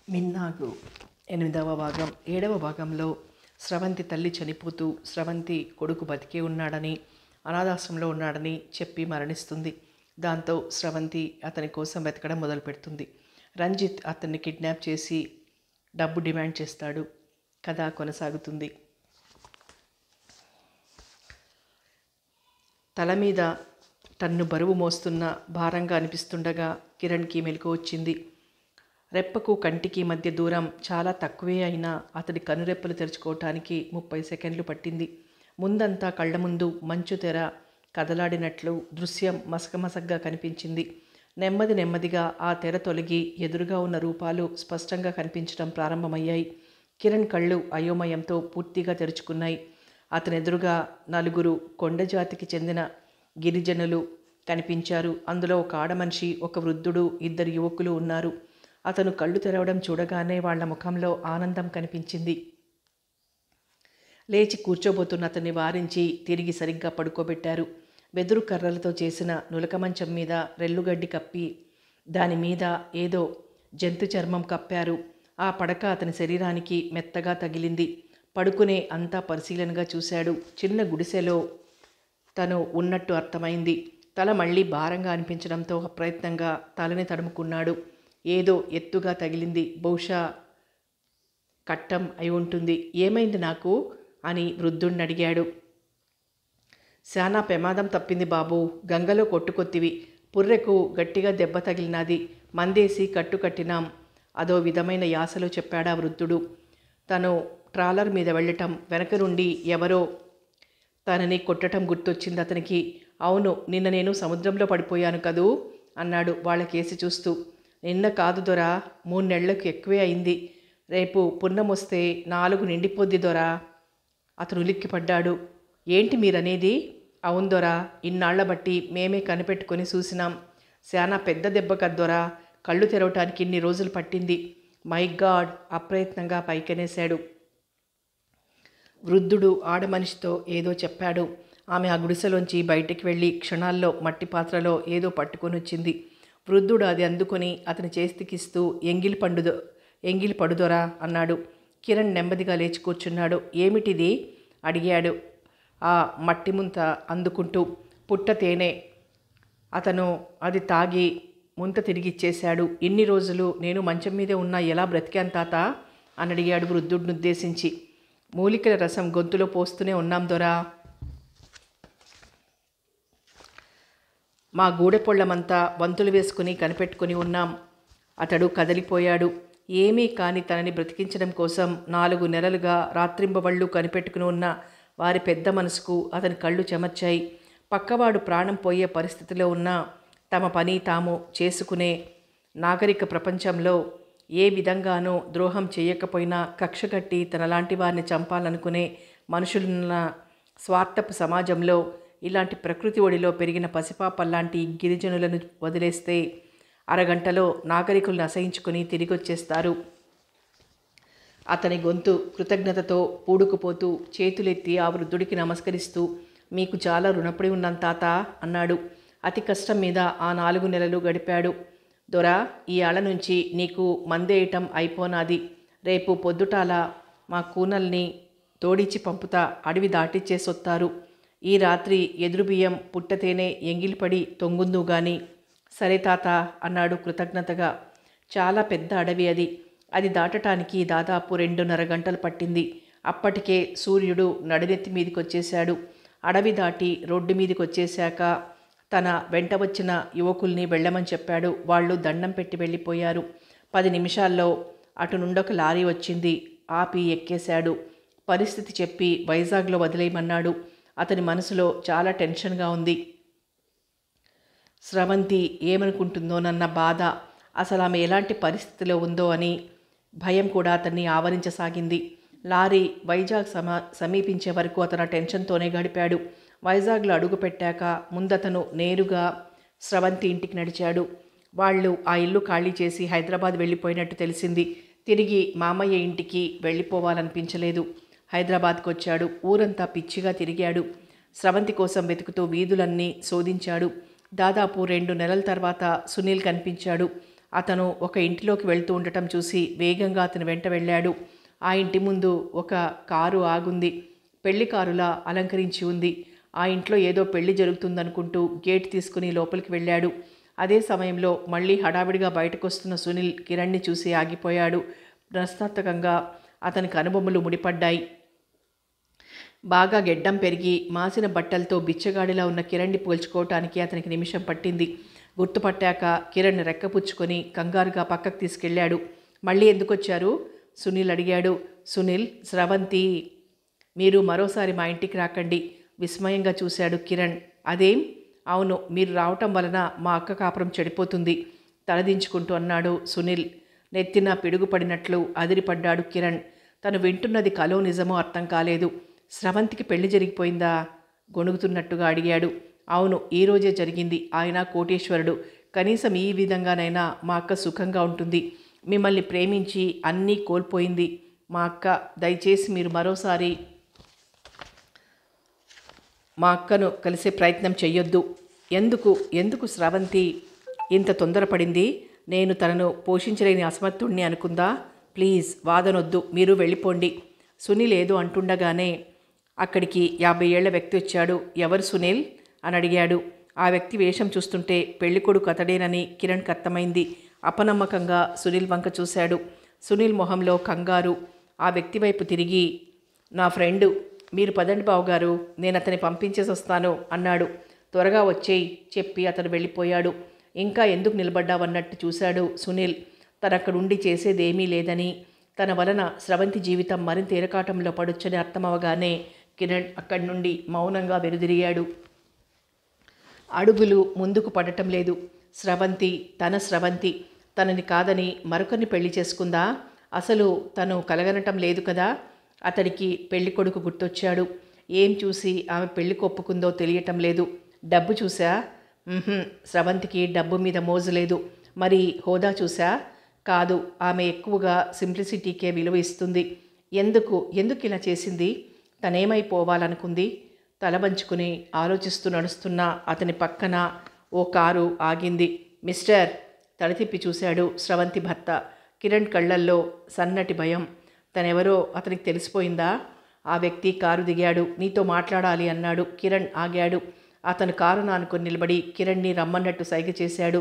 మిన్నాగు 8వ భాగం. 7వ భాగంలో స్రవంతి తల్లి చనిపోతూ స్రవంతి కొడుకు బతికే ఉన్నాడని, అనాథాశ్రమంలో ఉన్నాడని చెప్పి మరణిస్తుంది. దాంతో స్రవంతి అతని కోసం వెతకడం మొదలుపెడుతుంది. రంజిత్ అతన్ని కిడ్నాప్ చేసి డబ్బు డిమాండ్ చేస్తాడు. కథ కొనసాగుతుంది. తల మీద టన్ను బరువు మోస్తున్న భారంగా అనిపిస్తుండగా కిరణ్కి మెలకు వచ్చింది. రెప్పకు కంటికి మధ్య దూరం చాలా తక్కువే అయినా అతడి కనురెప్పలు తెరుచుకోవటానికి 30 సెకండ్లు పట్టింది. ముందంతా కళ్ళ ముందు మంచు తెర కదలాడినట్లు దృశ్యం మసకమసగ్గా కనిపించింది. నెమ్మదిగా ఆ తెర తొలగి ఎదురుగా ఉన్న రూపాలు స్పష్టంగా కనిపించడం ప్రారంభమయ్యాయి. కిరణ్ కళ్ళు అయోమయంతో పూర్తిగా తెరుచుకున్నాయి. అతనెదురుగా 4 కొండజాతికి చెందిన గిరిజనులు కనిపించారు. అందులో ఒక ఆడమనిషి, ఒక వృద్ధుడు, 2 యువకులు ఉన్నారు. అతను కళ్ళు తెరవడం చూడగానే వాళ్ల ముఖంలో ఆనందం కనిపించింది. లేచి కూర్చోబోతున్న అతన్ని వారించి తిరిగి సరిగ్గా పడుకోబెట్టారు. వెదురు కర్రలతో చేసిన నులక మంచం మీద రెల్లుగడ్డి కప్పి దానిమీద ఏదో జంతు చర్మం కప్పారు. ఆ పడక అతని శరీరానికి మెత్తగా తగిలింది. పడుకునే అంతా పరిశీలనగా చూశాడు. చిన్న గుడిసెలో తను ఉన్నట్టు అర్థమైంది. తల మళ్ళీ భారంగా అనిపించడంతో అప్రయత్నంగా తలని తడుముకున్నాడు. ఏదో ఎత్తుగా తగిలింది. బహుశా కట్టం అయి ఉంటుంది. ఏమైంది నాకు అని వృద్ధుణ్ణి అడిగాడు. శానా ప్రమాదం తప్పింది బాబు. గంగలో కొట్టుకొత్తివి. పుర్రెకు గట్టిగా దెబ్బ తగిలినది. మందేసి కట్టుకట్టినాం. అదో విధమైన యాసలో చెప్పాడా వృద్ధుడు. తను ట్రాలర్ మీద వెళ్ళటం, వెనక నుండి ఎవరో తనని కొట్టడం గుర్తొచ్చింది అతనికి. అవును, నిన్న నేను సముద్రంలో పడిపోయాను కదూ అన్నాడు వాళ్ళ కేసి చూస్తూ. నిన్న కాదు దొరా, 3 నెలలకు ఎక్కువే అయింది. రేపు పున్నమొస్తే 4 నిండిపోద్ది దొరా. అతను ఉలిక్కిపడ్డాడు. ఏంటి మీరనేది? అవును దొరా, ఇన్నాళ్ల బట్టి మేమే కనిపెట్టుకొని చూసినాం. శానా పెద్ద దెబ్బ కద్దొరా. కళ్ళు తెరవటానికి ఇన్ని రోజులు పట్టింది. మై గాడ్, అప్రయత్నంగా పైకెనేశాడు. వృద్ధుడు ఆడమనిషితో ఏదో చెప్పాడు. ఆమె ఆ గుడిసెలోంచి బయటికి వెళ్ళి క్షణాల్లో మట్టి పాత్రలో ఏదో పట్టుకొని వచ్చింది. వృద్ధుడు అది అందుకొని అతని చేతికిస్తూ ఎంగిలి పడుదొరా అన్నాడు. కిరణ్ నెమ్మదిగా లేచి కూర్చున్నాడు. ఏమిటిది అడిగాడు ఆ మట్టి ముంత అందుకుంటూ. పుట్ట తేనె. అతను అది తాగి ముంత తిరిగి ఇచ్చేశాడు. ఇన్ని రోజులు నేను మంచం మీదే ఉన్నా ఎలా బ్రతికాను తాత అని అడిగాడు వృద్ధుడిని ఉద్దేశించి. మూలికల రసం గొంతులో పోస్తూనే ఉన్నాం దొరా. మా గూడెపొళ్ళమంతా వంతులు వేసుకుని కనిపెట్టుకుని ఉన్నాం. అతడు కదిలిపోయాడు. ఏమీ కాని తనని బ్రతికించడం కోసం 4 నెలలుగా రాత్రింబవళ్ళు కనిపెట్టుకుని ఉన్న వారి పెద్ద మనసుకు అతని కళ్ళు చెమర్చాయి. పక్కవాడు ప్రాణం పోయే పరిస్థితిలో ఉన్నా తమ పని తాము చేసుకునే నాగరిక ప్రపంచంలో ఏ విధంగానూ ద్రోహం చేయకపోయినా కక్షగట్టి తనలాంటి వారిని చంపాలనుకునే మనుషులున్న స్వార్థపు సమాజంలో ఇలాంటి ప్రకృతి ఒడిలో పెరిగిన పసిపాపల్లాంటి గిరిజనులను వదిలేస్తే అరగంటలో నాగరికులను అసహించుకుని తిరిగొచ్చేస్తారు. అతని గొంతు కృతజ్ఞతతో పూడుకుపోతూ చేతులెత్తి ఆ వృద్ధుడికి నమస్కరిస్తూ, మీకు చాలా రుణపడి ఉన్నాను తాత అన్నాడు. అతి కష్టం మీద ఆ 4 నెలలు గడిపాడు. దొరా, ఈ ఆళ్ళ నుంచి నీకు మందేయటం అయిపోనాది. రేపు పొద్దుటాల మా కూనల్ని తోడిచి పంపుతా. అడవి దాటిచ్చేసొత్తారు. ఈ రాత్రి ఎదురు బియ్యం పుట్టతేనే ఎంగిలిపడి తొంగుందు గాని. సరే తాత అన్నాడు కృతజ్ఞతగా. చాలా పెద్ద అడవి అది. అది దాటటానికి దాదాపు 2.5 గంటలు పట్టింది. అప్పటికే సూర్యుడు నడినెత్తి మీదికొచ్చేశాడు. అడవి దాటి రోడ్డు మీదికొచ్చేశాక తన వెంట వచ్చిన యువకుల్ని వెళ్ళమని చెప్పాడు. వాళ్ళు దండం పెట్టి వెళ్ళిపోయారు. 10 నిమిషాల్లో అటు నుండొక లారీ వచ్చింది. ఆపి ఎక్కేశాడు. పరిస్థితి చెప్పి వైజాగ్లో వదిలేయమన్నాడు. అతని మనసులో చాలా టెన్షన్గా ఉంది. స్రవంతి ఏమనుకుంటుందోనన్న బాధ, అసలు ఆమె ఎలాంటి పరిస్థితిలో ఉందో అని భయం కూడా అతన్ని ఆవరించసాగింది. లారీ వైజాగ్ సమీపించే వరకు అతను టెన్షన్తోనే గడిపాడు. వైజాగ్లో అడుగు పెట్టాక ముందతను నేరుగా స్రవంతి ఇంటికి నడిచాడు. వాళ్ళు ఆ ఇల్లు ఖాళీ చేసి హైదరాబాద్ వెళ్ళిపోయినట్టు తెలిసింది. తిరిగి మామయ్య ఇంటికి వెళ్ళిపోవాలనిపించలేదు. హైదరాబాద్కు వచ్చాడు. ఊరంతా పిచ్చిగా తిరిగాడు. స్రవంతి కోసం వెతుకుతూ వీధులన్నీ శోధించాడు. దాదాపు 2 నెలల తర్వాత సునీల్ కనిపించాడు. అతను ఒక ఇంటిలోకి వెళ్తూ ఉండటం చూసి వేగంగా అతని వెంట వెళ్ళాడు. ఆ ఇంటి ముందు ఒక కారు ఆగుంది. పెళ్లి కారులా అలంకరించి ఉంది. ఆ ఇంట్లో ఏదో పెళ్లి జరుగుతుందనుకుంటూ గేట్ తీసుకుని లోపలికి వెళ్ళాడు. అదే సమయంలో మళ్ళీ హడావిడిగా బయటకొస్తున్న సునీల్ కిరణ్ని చూసి ఆగిపోయాడు. ప్రశ్నార్థకంగా అతని కనుబొమ్మలు ముడిపడ్డాయి. బాగా గెడ్డం పెరిగి మాసిన బట్టలతో బిచ్చగాడిలా ఉన్న కిరణ్ని పోల్చుకోవటానికి అతనికి నిమిషం పట్టింది. గుర్తుపట్టాక కిరణ్ రెక్కపుచ్చుకొని కంగారుగా పక్కకు తీసుకెళ్లాడు. మళ్ళీ ఎందుకొచ్చారు? సునీల్ అడిగాడు. సునీల్, స్రవంతి. మీరు మరోసారి మా ఇంటికి రాకండి, విస్మయంగా చూశాడు కిరణ్. అదేం? అవును, మీరు రావటం వలన మా అక్క కాపురం చెడిపోతుంది, తలదించుకుంటూ అన్నాడు సునీల్. నెత్తిన పిడుగుపడినట్లు అదిరిపడ్డాడు కిరణ్. తను వింటున్నది కలో నిజమో అర్థం కాలేదు. స్రవంతికి పెళ్లి జరిగిపోయిందా? గొణుగుతున్నట్టుగా అడిగాడు. అవును, ఈరోజే జరిగింది. ఆయన కోటీశ్వరుడు. కనీసం ఈ విధంగానైనా మా అక్క సుఖంగా ఉంటుంది. మిమ్మల్ని ప్రేమించి అన్నీ కోల్పోయింది మా అక్క. దయచేసి మీరు మరోసారి మా అక్కను కలిసే ప్రయత్నం చెయ్యొద్దు. ఎందుకు స్రవంతి ఇంత తొందరపడింది? నేను తనను పోషించలేని అసమర్థుణ్ణి అనుకుందా? ప్లీజ్ వాదనొద్దు, మీరు వెళ్ళిపోండి. సునీల్ ఏదో అంటుండగానే అక్కడికి 50 ఏళ్ల వ్యక్తి వచ్చాడు. ఎవరు సునీల్ అని అడిగాడు. ఆ వ్యక్తి వేషం చూస్తుంటే పెళ్ళికొడుకు అతడేనని కిరణ్కి అర్థమైంది. అపనమ్మకంగా సునీల్ వంక చూశాడు. సునీల్ మొహంలో కంగారు. ఆ వ్యక్తి వైపు తిరిగి, నా ఫ్రెండు, మీరు పదండి బావుగారు, నేను అతన్ని పంపించేసి వస్తాను అన్నాడు. త్వరగా వచ్చేయి చెప్పి అతను వెళ్ళిపోయాడు. ఇంకా ఎందుకు నిలబడ్డావన్నట్టు చూశాడు సునీల్. తనక్కడుండి చేసేదేమీ లేదని, తన వలన స్రవంతి జీవితం మరింత ఇరకాటంలో పడొచ్చని అర్థమవగానే కిరణ్ అక్కడి నుండి మౌనంగా వెనుదిరిగాడు. అడుగులు ముందుకు పడటం లేదు. స్రవంతి తనని కాదని మరొకరిని పెళ్లి చేసుకుందా? అసలు తను కలగనటం లేదు కదా. అతడికి పెళ్లి కొడుకు గుర్తొచ్చాడు. ఏం చూసి ఆమె పెళ్లి కొప్పుకుందో తెలియటం లేదు. డబ్బు చూసా? స్రవంతికి డబ్బు మీద మోజు లేదు. మరి హోదా చూసా? కాదు, ఆమె ఎక్కువగా సింప్లిసిటీకే విలువ ఇస్తుంది. ఎందుకు ఇలా చేసింది? తనేమైపోవాలనుకుంది? తలవంచుకుని ఆలోచిస్తూ నడుస్తున్న అతని పక్కన ఓ కారు ఆగింది. మిస్టర్, తలతిప్పి చూశాడు స్రవంతి భర్త. కిరణ్ కళ్ళల్లో సన్నటి భయం. తనెవరో అతనికి తెలిసిపోయిందా? ఆ వ్యక్తి కారు దిగాడు. నీతో మాట్లాడాలి అన్నాడు. కిరణ్ ఆగాడు. అతను కారు నానుకొని నిలబడి కిరణ్ని రమ్మన్నట్టు సైగ చేశాడు.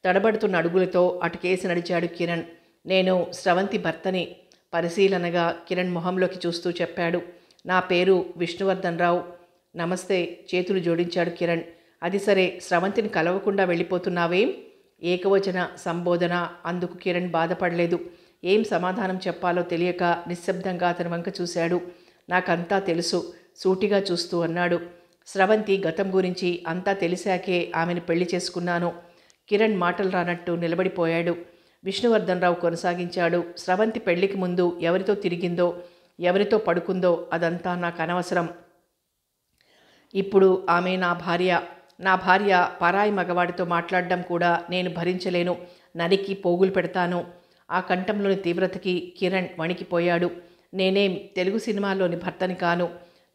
తడబడుతున్న అడుగులతో అటుకేసి నడిచాడు కిరణ్. నేను స్రవంతి భర్తని పరిశీలనగా కిరణ్ మొహంలోకి చూస్తూ చెప్పాడు. నా పేరు విష్ణువర్ధన్ రావు. నమస్తే చేతులు జోడించాడు కిరణ్. అది సరే, స్రవంతిని కలవకుండా వెళ్ళిపోతున్నావేం? ఏకవచన సంబోధన. అందుకు కిరణ్ బాధపడలేదు. ఏం సమాధానం చెప్పాలో తెలియక నిశ్శబ్దంగా అతని వంక చూశాడు. నాకంతా తెలుసు, సూటిగా చూస్తూ అన్నాడు. స్రవంతి గతం గురించి అంతా తెలిసాకే ఆమెను పెళ్లి చేసుకున్నాను. కిరణ్ మాటలు రానట్టు నిలబడిపోయాడు. విష్ణువర్ధన్ రావు కొనసాగించాడు. స్రవంతి పెళ్లికి ముందు ఎవరితో తిరిగిందో, ఎవరితో పడుకుందో అదంతా నాకు అనవసరం. ఇప్పుడు ఆమె నా భార్య పరాయి మగవాడితో మాట్లాడడం కూడా నేను భరించలేను. నరికి పోగులు పెడతాను. ఆ కంఠంలోని తీవ్రతకి కిరణ్ వణికిపోయాడు. నేనేం తెలుగు సినిమాలోని భర్తని కాను.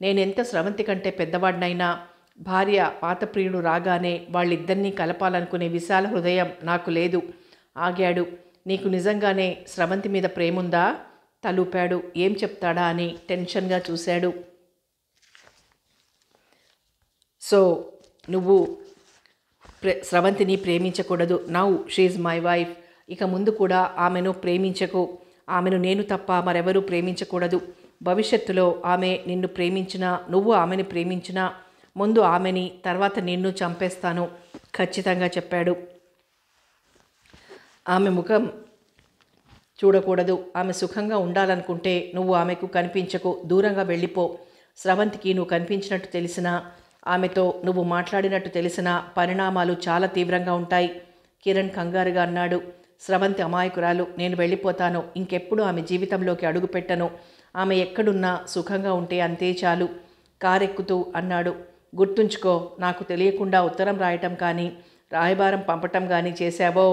నేనెంత స్రవంతి కంటే పెద్దవాడినైనా భార్య పాతప్రియుడు రాగానే వాళ్ళిద్దరినీ కలపాలనుకునే విశాల హృదయం నాకు లేదు. ఆగాడు. నీకు నిజంగానే స్రవంతి మీద ప్రేముందా? తలూపాడు. ఏం చెప్తాడా అని టెన్షన్గా చూశాడు. సో నువ్వు స్రవంతిని ప్రేమించకూడదు. Now she's my wife. ఇక ముందు కూడా ఆమెను ప్రేమించకు. ఆమెను నేను తప్ప మరెవరూ ప్రేమించకూడదు. భవిష్యత్తులో ఆమె నిన్ను ప్రేమించినా, నువ్వు ఆమెని ప్రేమించినా ముందు ఆమెని, తర్వాత నిన్ను చంపేస్తాను ఖచ్చితంగా చెప్పాడు. ఆమె ముఖం చూడకూడదు. ఆమె సుఖంగా ఉండాలనుకుంటే నువ్వు ఆమెకు కనిపించకు. దూరంగా వెళ్ళిపో. స్రవంతికి నువ్వు కనిపించినట్టు తెలిసినా, ఆమెతో నువ్వు మాట్లాడినట్టు తెలిసినా పరిణామాలు చాలా తీవ్రంగా ఉంటాయి. కిరణ్ కంగారుగా అన్నాడు. స్రవంతి అమాయకురాలు. నేను వెళ్ళిపోతాను. ఇంకెప్పుడు ఆమె జీవితంలోకి అడుగు పెట్టను. ఆమె ఎక్కడున్నా సుఖంగా ఉంటే అంతే చాలు. కారెక్కుతూ అన్నాడు. గుర్తుంచుకో, నాకు తెలియకుండా ఉత్తరం రాయటం కానీ, రాయబారం పంపటం కానీ చేశావో.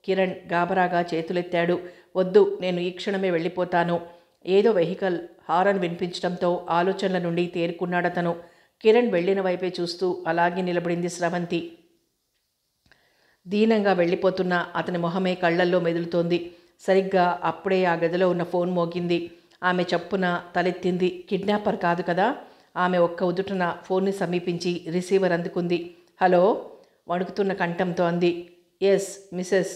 కిరణ్ గాబరాగా చేతులెత్తాడు. వద్దు, నేను ఈ క్షణమే వెళ్ళిపోతాను. ఏదో వెహికల్ హారన్ వినిపించడంతో ఆలోచనల నుండి తేరుకున్నాడతను. కిరణ్ వెళ్ళిన వైపే చూస్తూ అలాగే నిలబడింది స్రవంతి. దీనంగా వెళ్ళిపోతున్న అతని మొహమే కళ్ళల్లో మెదులుతోంది. సరిగ్గా అప్పుడే ఆ గదిలో ఉన్న ఫోన్ మోగింది. ఆమె చప్పున తలెత్తింది. కిడ్నాపర్ కాదు కదా? ఆమె ఒక్క ఉదుటన ఫోన్ని సమీపించి రిసీవర్ అందుకుంది. హలో, వణుకుతున్న కంఠంతో అంది. Yes, Mrs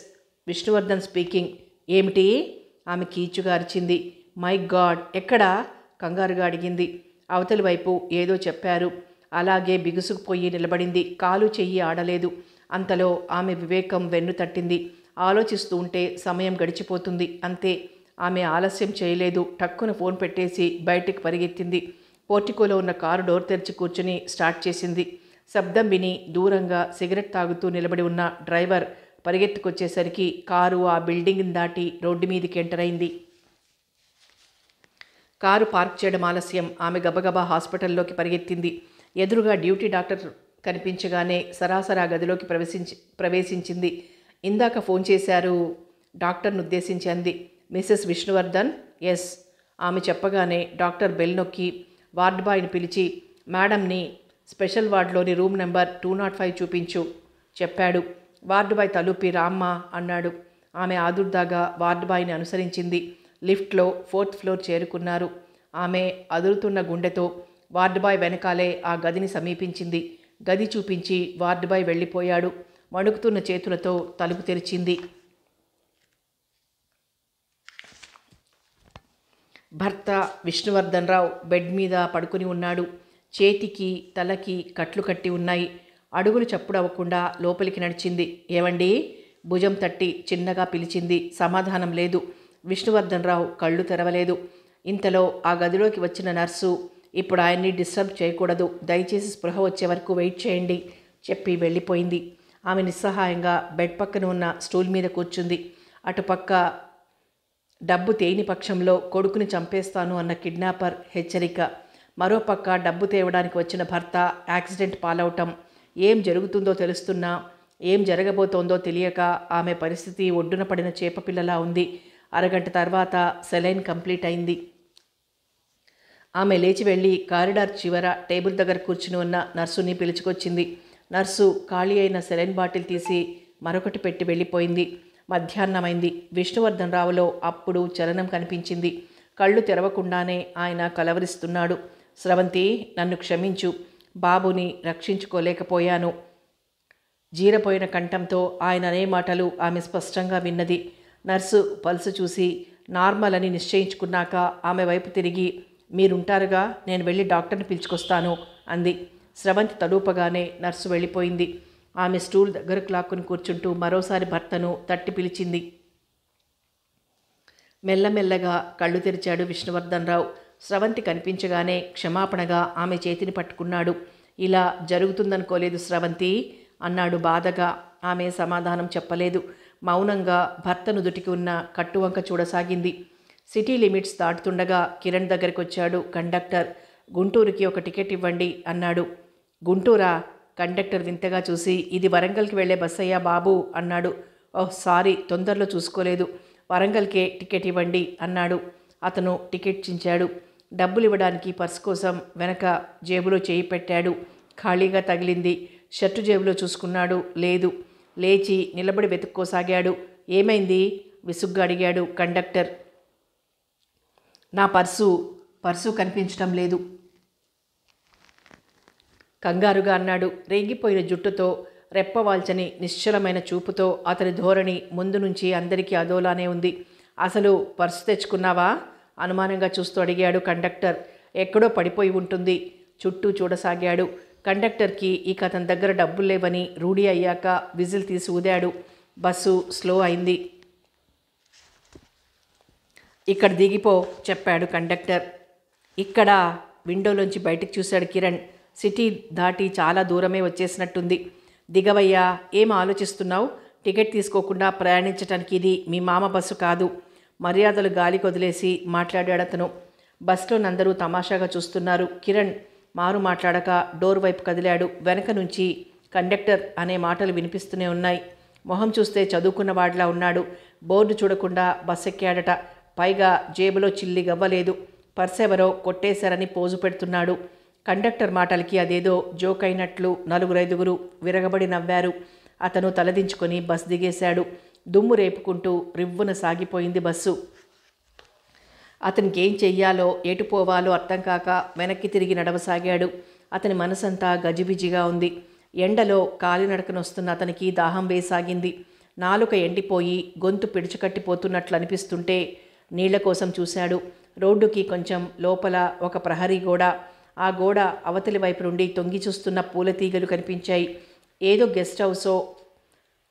Vishnuvardhan speaking. ఏమిటి? ఆమె కీచుగా అరిచింది. మై గాడ్, ఎక్కడా? కంగారుగా అడిగింది. అవతలి వైపు ఏదో చెప్పారు. అలాగే బిగుసుకుపోయి నిలబడింది. కాలు చెయ్యి ఆడలేదు. అంతలో ఆమె వివేకం వెన్ను తట్టింది. ఆలోచిస్తూ ఉంటే సమయం గడిచిపోతుంది, అంతే. ఆమె ఆలస్యం చేయలేదు. టక్కున ఫోన్ పెట్టేసి బయటికి పరిగెత్తింది. పోర్టికోలో ఉన్న కారు డోర్ తెరిచి కూర్చుని స్టార్ట్ చేసింది. శబ్దం విని దూరంగా సిగరెట్ తాగుతూ నిలబడి ఉన్న డ్రైవర్ పరిగెత్తుకొచ్చేసరికి కారు ఆ బిల్డింగ్ని దాటి రోడ్డు మీదికి ఎంటర్ అయింది. కారు పార్క్ చేయడం ఆలస్యం. ఆమె గబగబా హాస్పిటల్లోకి పరిగెత్తింది. ఎదురుగా డ్యూటీ డాక్టర్ కనిపించగానే సరాసరి ఆ గదిలోకి ప్రవేశించింది. ఇందాక ఫోన్ చేశారు, డాక్టర్ను ఉద్దేశించి అంది. మిసెస్ విష్ణువర్ధన్? ఎస్. ఆమె చెప్పగానే డాక్టర్ బెల్ నొక్కి వార్డ్ బాయ్ని పిలిచి మేడంని స్పెషల్ వార్డులోని రూమ్ నెంబర్ 205 చూపించు చెప్పాడు. వార్డు బాయ్ తలుపి రామ్మా అన్నాడు. ఆమె ఆదుర్దాగా వార్డు బాయ్ని అనుసరించింది. లిఫ్ట్లో 4th ఫ్లోర్ చేరుకున్నారు. ఆమె అదురుతున్న గుండెతో వార్డు బాయ్ వెనకాలే ఆ గదిని సమీపించింది. గది చూపించి వార్డు బాయ్ వెళ్ళిపోయాడు. వణుకుతున్న చేతులతో తలుపు తెరిచింది. భర్త విష్ణువర్ధన్ రావు బెడ్ మీద పడుకుని ఉన్నాడు. చేతికి తలకి కట్లు కట్టి ఉన్నాయి. అడుగులు చప్పుడవ్వకుండా లోపలికి నడిచింది. ఏవండి? భుజం తట్టి చిన్నగా పిలిచింది. సమాధానం లేదు. విష్ణువర్ధన్ రావు కళ్ళు తెరవలేదు. ఇంతలో ఆ గదిలోకి వచ్చిన నర్సు, ఇప్పుడు ఆయన్ని డిస్టర్బ్ చేయకూడదు, దయచేసి స్పృహ వచ్చే వరకు వెయిట్ చేయండి చెప్పి వెళ్ళిపోయింది. ఆమె నిస్సహాయంగా బెడ్ పక్కన ఉన్న స్టూల్ మీద కూర్చుంది. అటుపక్క డబ్బు తేని పక్షంలో కొడుకుని చంపేస్తాను అన్న కిడ్నాపర్ హెచ్చరిక, మరోపక్క డబ్బు తేవడానికి వచ్చిన భర్త యాక్సిడెంట్ పాలవటం. ఏం జరుగుతుందో తెలుస్తున్నా ఏం జరగబోతోందో తెలియక ఆమె పరిస్థితి ఒడ్డున పడిన చేపపిల్లలా ఉంది. అరగంట తర్వాత సెలైన్ కంప్లీట్ అయింది. ఆమె లేచి వెళ్ళి కారిడార్ చివర టేబుల్ దగ్గర కూర్చుని ఉన్న నర్సుని పిలుచుకొచ్చింది. నర్సు ఖాళీ అయిన సెలైన్ బాటిల్ తీసి మరొకటి పెట్టి వెళ్ళిపోయింది. మధ్యాహ్నమైంది. విష్ణువర్ధన్ రావులో అప్పుడు చలనం కనిపించింది. కళ్ళు తెరవకుండానే ఆయన కలవరిస్తున్నాడు. స్రవంతి, నన్ను క్షమించు, బాబుని రక్షించుకోలేకపోయాను. జీరపోయిన కంఠంతో ఆయన అనే మాటలు ఆమె స్పష్టంగా విన్నది. నర్సు పల్సు చూసి నార్మల్ అని నిశ్చయించుకున్నాక ఆమె వైపు తిరిగి, మీరుంటారుగా, నేను వెళ్ళి డాక్టర్ని పిలుచుకొస్తాను అంది. స్రవంతి తడూపగానే నర్సు వెళ్ళిపోయింది. ఆమె స్టూల్ దగ్గరకు లాక్కుని కూర్చుంటూ మరోసారి భర్తను తట్టి పిలిచింది. మెల్లమెల్లగా కళ్ళు తెరిచాడు విష్ణువర్ధన్ రావు. స్రవంతి కనిపించగానే క్షమాపణగా ఆమె చేతిని పట్టుకున్నాడు. ఇలా జరుగుతుందనుకోలేదు స్రవంతి అన్నాడు బాధగా. ఆమె సమాధానం చెప్పలేదు. మౌనంగా భర్త నుదుటికి ఉన్న కట్టువంక చూడసాగింది. సిటీ లిమిట్స్ దాటుతుండగా కిరణ్ దగ్గరికి వచ్చాడు కండక్టర్. గుంటూరుకి ఒక టికెట్ ఇవ్వండి అన్నాడు. గుంటూరా? కండక్టర్ వింతగా చూసి, ఇది వరంగల్కి వెళ్లే బస్ అయ్యా బాబు అన్నాడు. ఓహ్ సారీ, తొందరలో చూసుకోలేదు, వరంగల్కే టికెట్ ఇవ్వండి అన్నాడు. అతను టికెట్ చించాడు. డబ్బులు ఇవ్వడానికి పర్స్ కోసం వెనక జేబులో చేయి పెట్టాడు. ఖాళీగా తగిలింది. షర్టు జేబులో చూసుకున్నాడు. లేదు. లేచి నిలబడి వెతుక్కోసాగాడు. ఏమైంది? విసుగ్గా అడిగాడు కండక్టర్. నా పర్సు కనిపించటం లేదు కంగారుగా అన్నాడు. రేగిపోయిన జుట్టుతో, రెప్పవాల్చని నిశ్చలమైన చూపుతో అతని ధోరణి ముందు నుంచి అందరికీ అదోలానే ఉంది. అసలు పర్సు తెచ్చుకున్నావా? అనుమానంగా చూస్తూ అడిగాడు కండక్టర్. ఎక్కడో పడిపోయి ఉంటుంది. చుట్టూ చూడసాగాడు. కండక్టర్కి ఇక అతని దగ్గర డబ్బులు లేవని రూఢి అయ్యాక విజిల్ తీసి ఊదాడు. బస్సు స్లో అయింది. ఇక్కడ దిగిపో చెప్పాడు కండక్టర్. ఇక్కడ? విండోలోంచి బయటికి చూశాడు కిరణ్. సిటీ దాటి చాలా దూరమే వచ్చేసినట్టుంది. దిగవయ్యా, ఏం ఆలోచిస్తున్నావు? టికెట్ తీసుకోకుండా ప్రయాణించటానికి ఇది మీ మామ బస్సు కాదు. మర్యాదలు గాలి కొదిలేసి మాట్లాడాడు అతను. బస్సులోనందరూ తమాషాగా చూస్తున్నారు. కిరణ్ మారు మాట్లాడక డోర్ వైపు కదిలాడు. వెనక నుంచి కండక్టర్ అనే మాటలు వినిపిస్తూనే ఉన్నాయి. మొహం చూస్తే చదువుకున్నవాడిలా ఉన్నాడు. బోర్డు చూడకుండా బస్ ఎక్కాడట. పైగా జేబులో చిల్లి గవ్వలేదు. పర్సెవరో కొట్టేశారని పోజు పెడుతున్నాడు. కండక్టర్ మాటలకి అదేదో జోక్ అయినట్లు 4-5 విరగబడి నవ్వారు. అతను తలదించుకొని బస్ దిగేశాడు. దుమ్ము రేపుకుంటూ రివ్వున సాగిపోయింది బస్సు. అతనికి ఏం చెయ్యాలో ఎటు పోవాలో అర్థం కాక వెనక్కి తిరిగి నడవసాగాడు. అతని మనసంతా గజిబిజిగా ఉంది. ఎండలో కాలినడకనొస్తున్న అతనికి దాహం వేసాగింది. నాలుక ఎండిపోయి గొంతు పిడుచుకట్టిపోతున్నట్లు అనిపిస్తుంటే నీళ్ల కోసం చూశాడు. రోడ్డుకి కొంచెం లోపల ఒక ప్రహరీ గోడ. ఆ గోడ అవతలి వైపు నుండి తొంగి చూస్తున్న పూలతీగలు కనిపించాయి. ఏదో గెస్ట్ హౌసో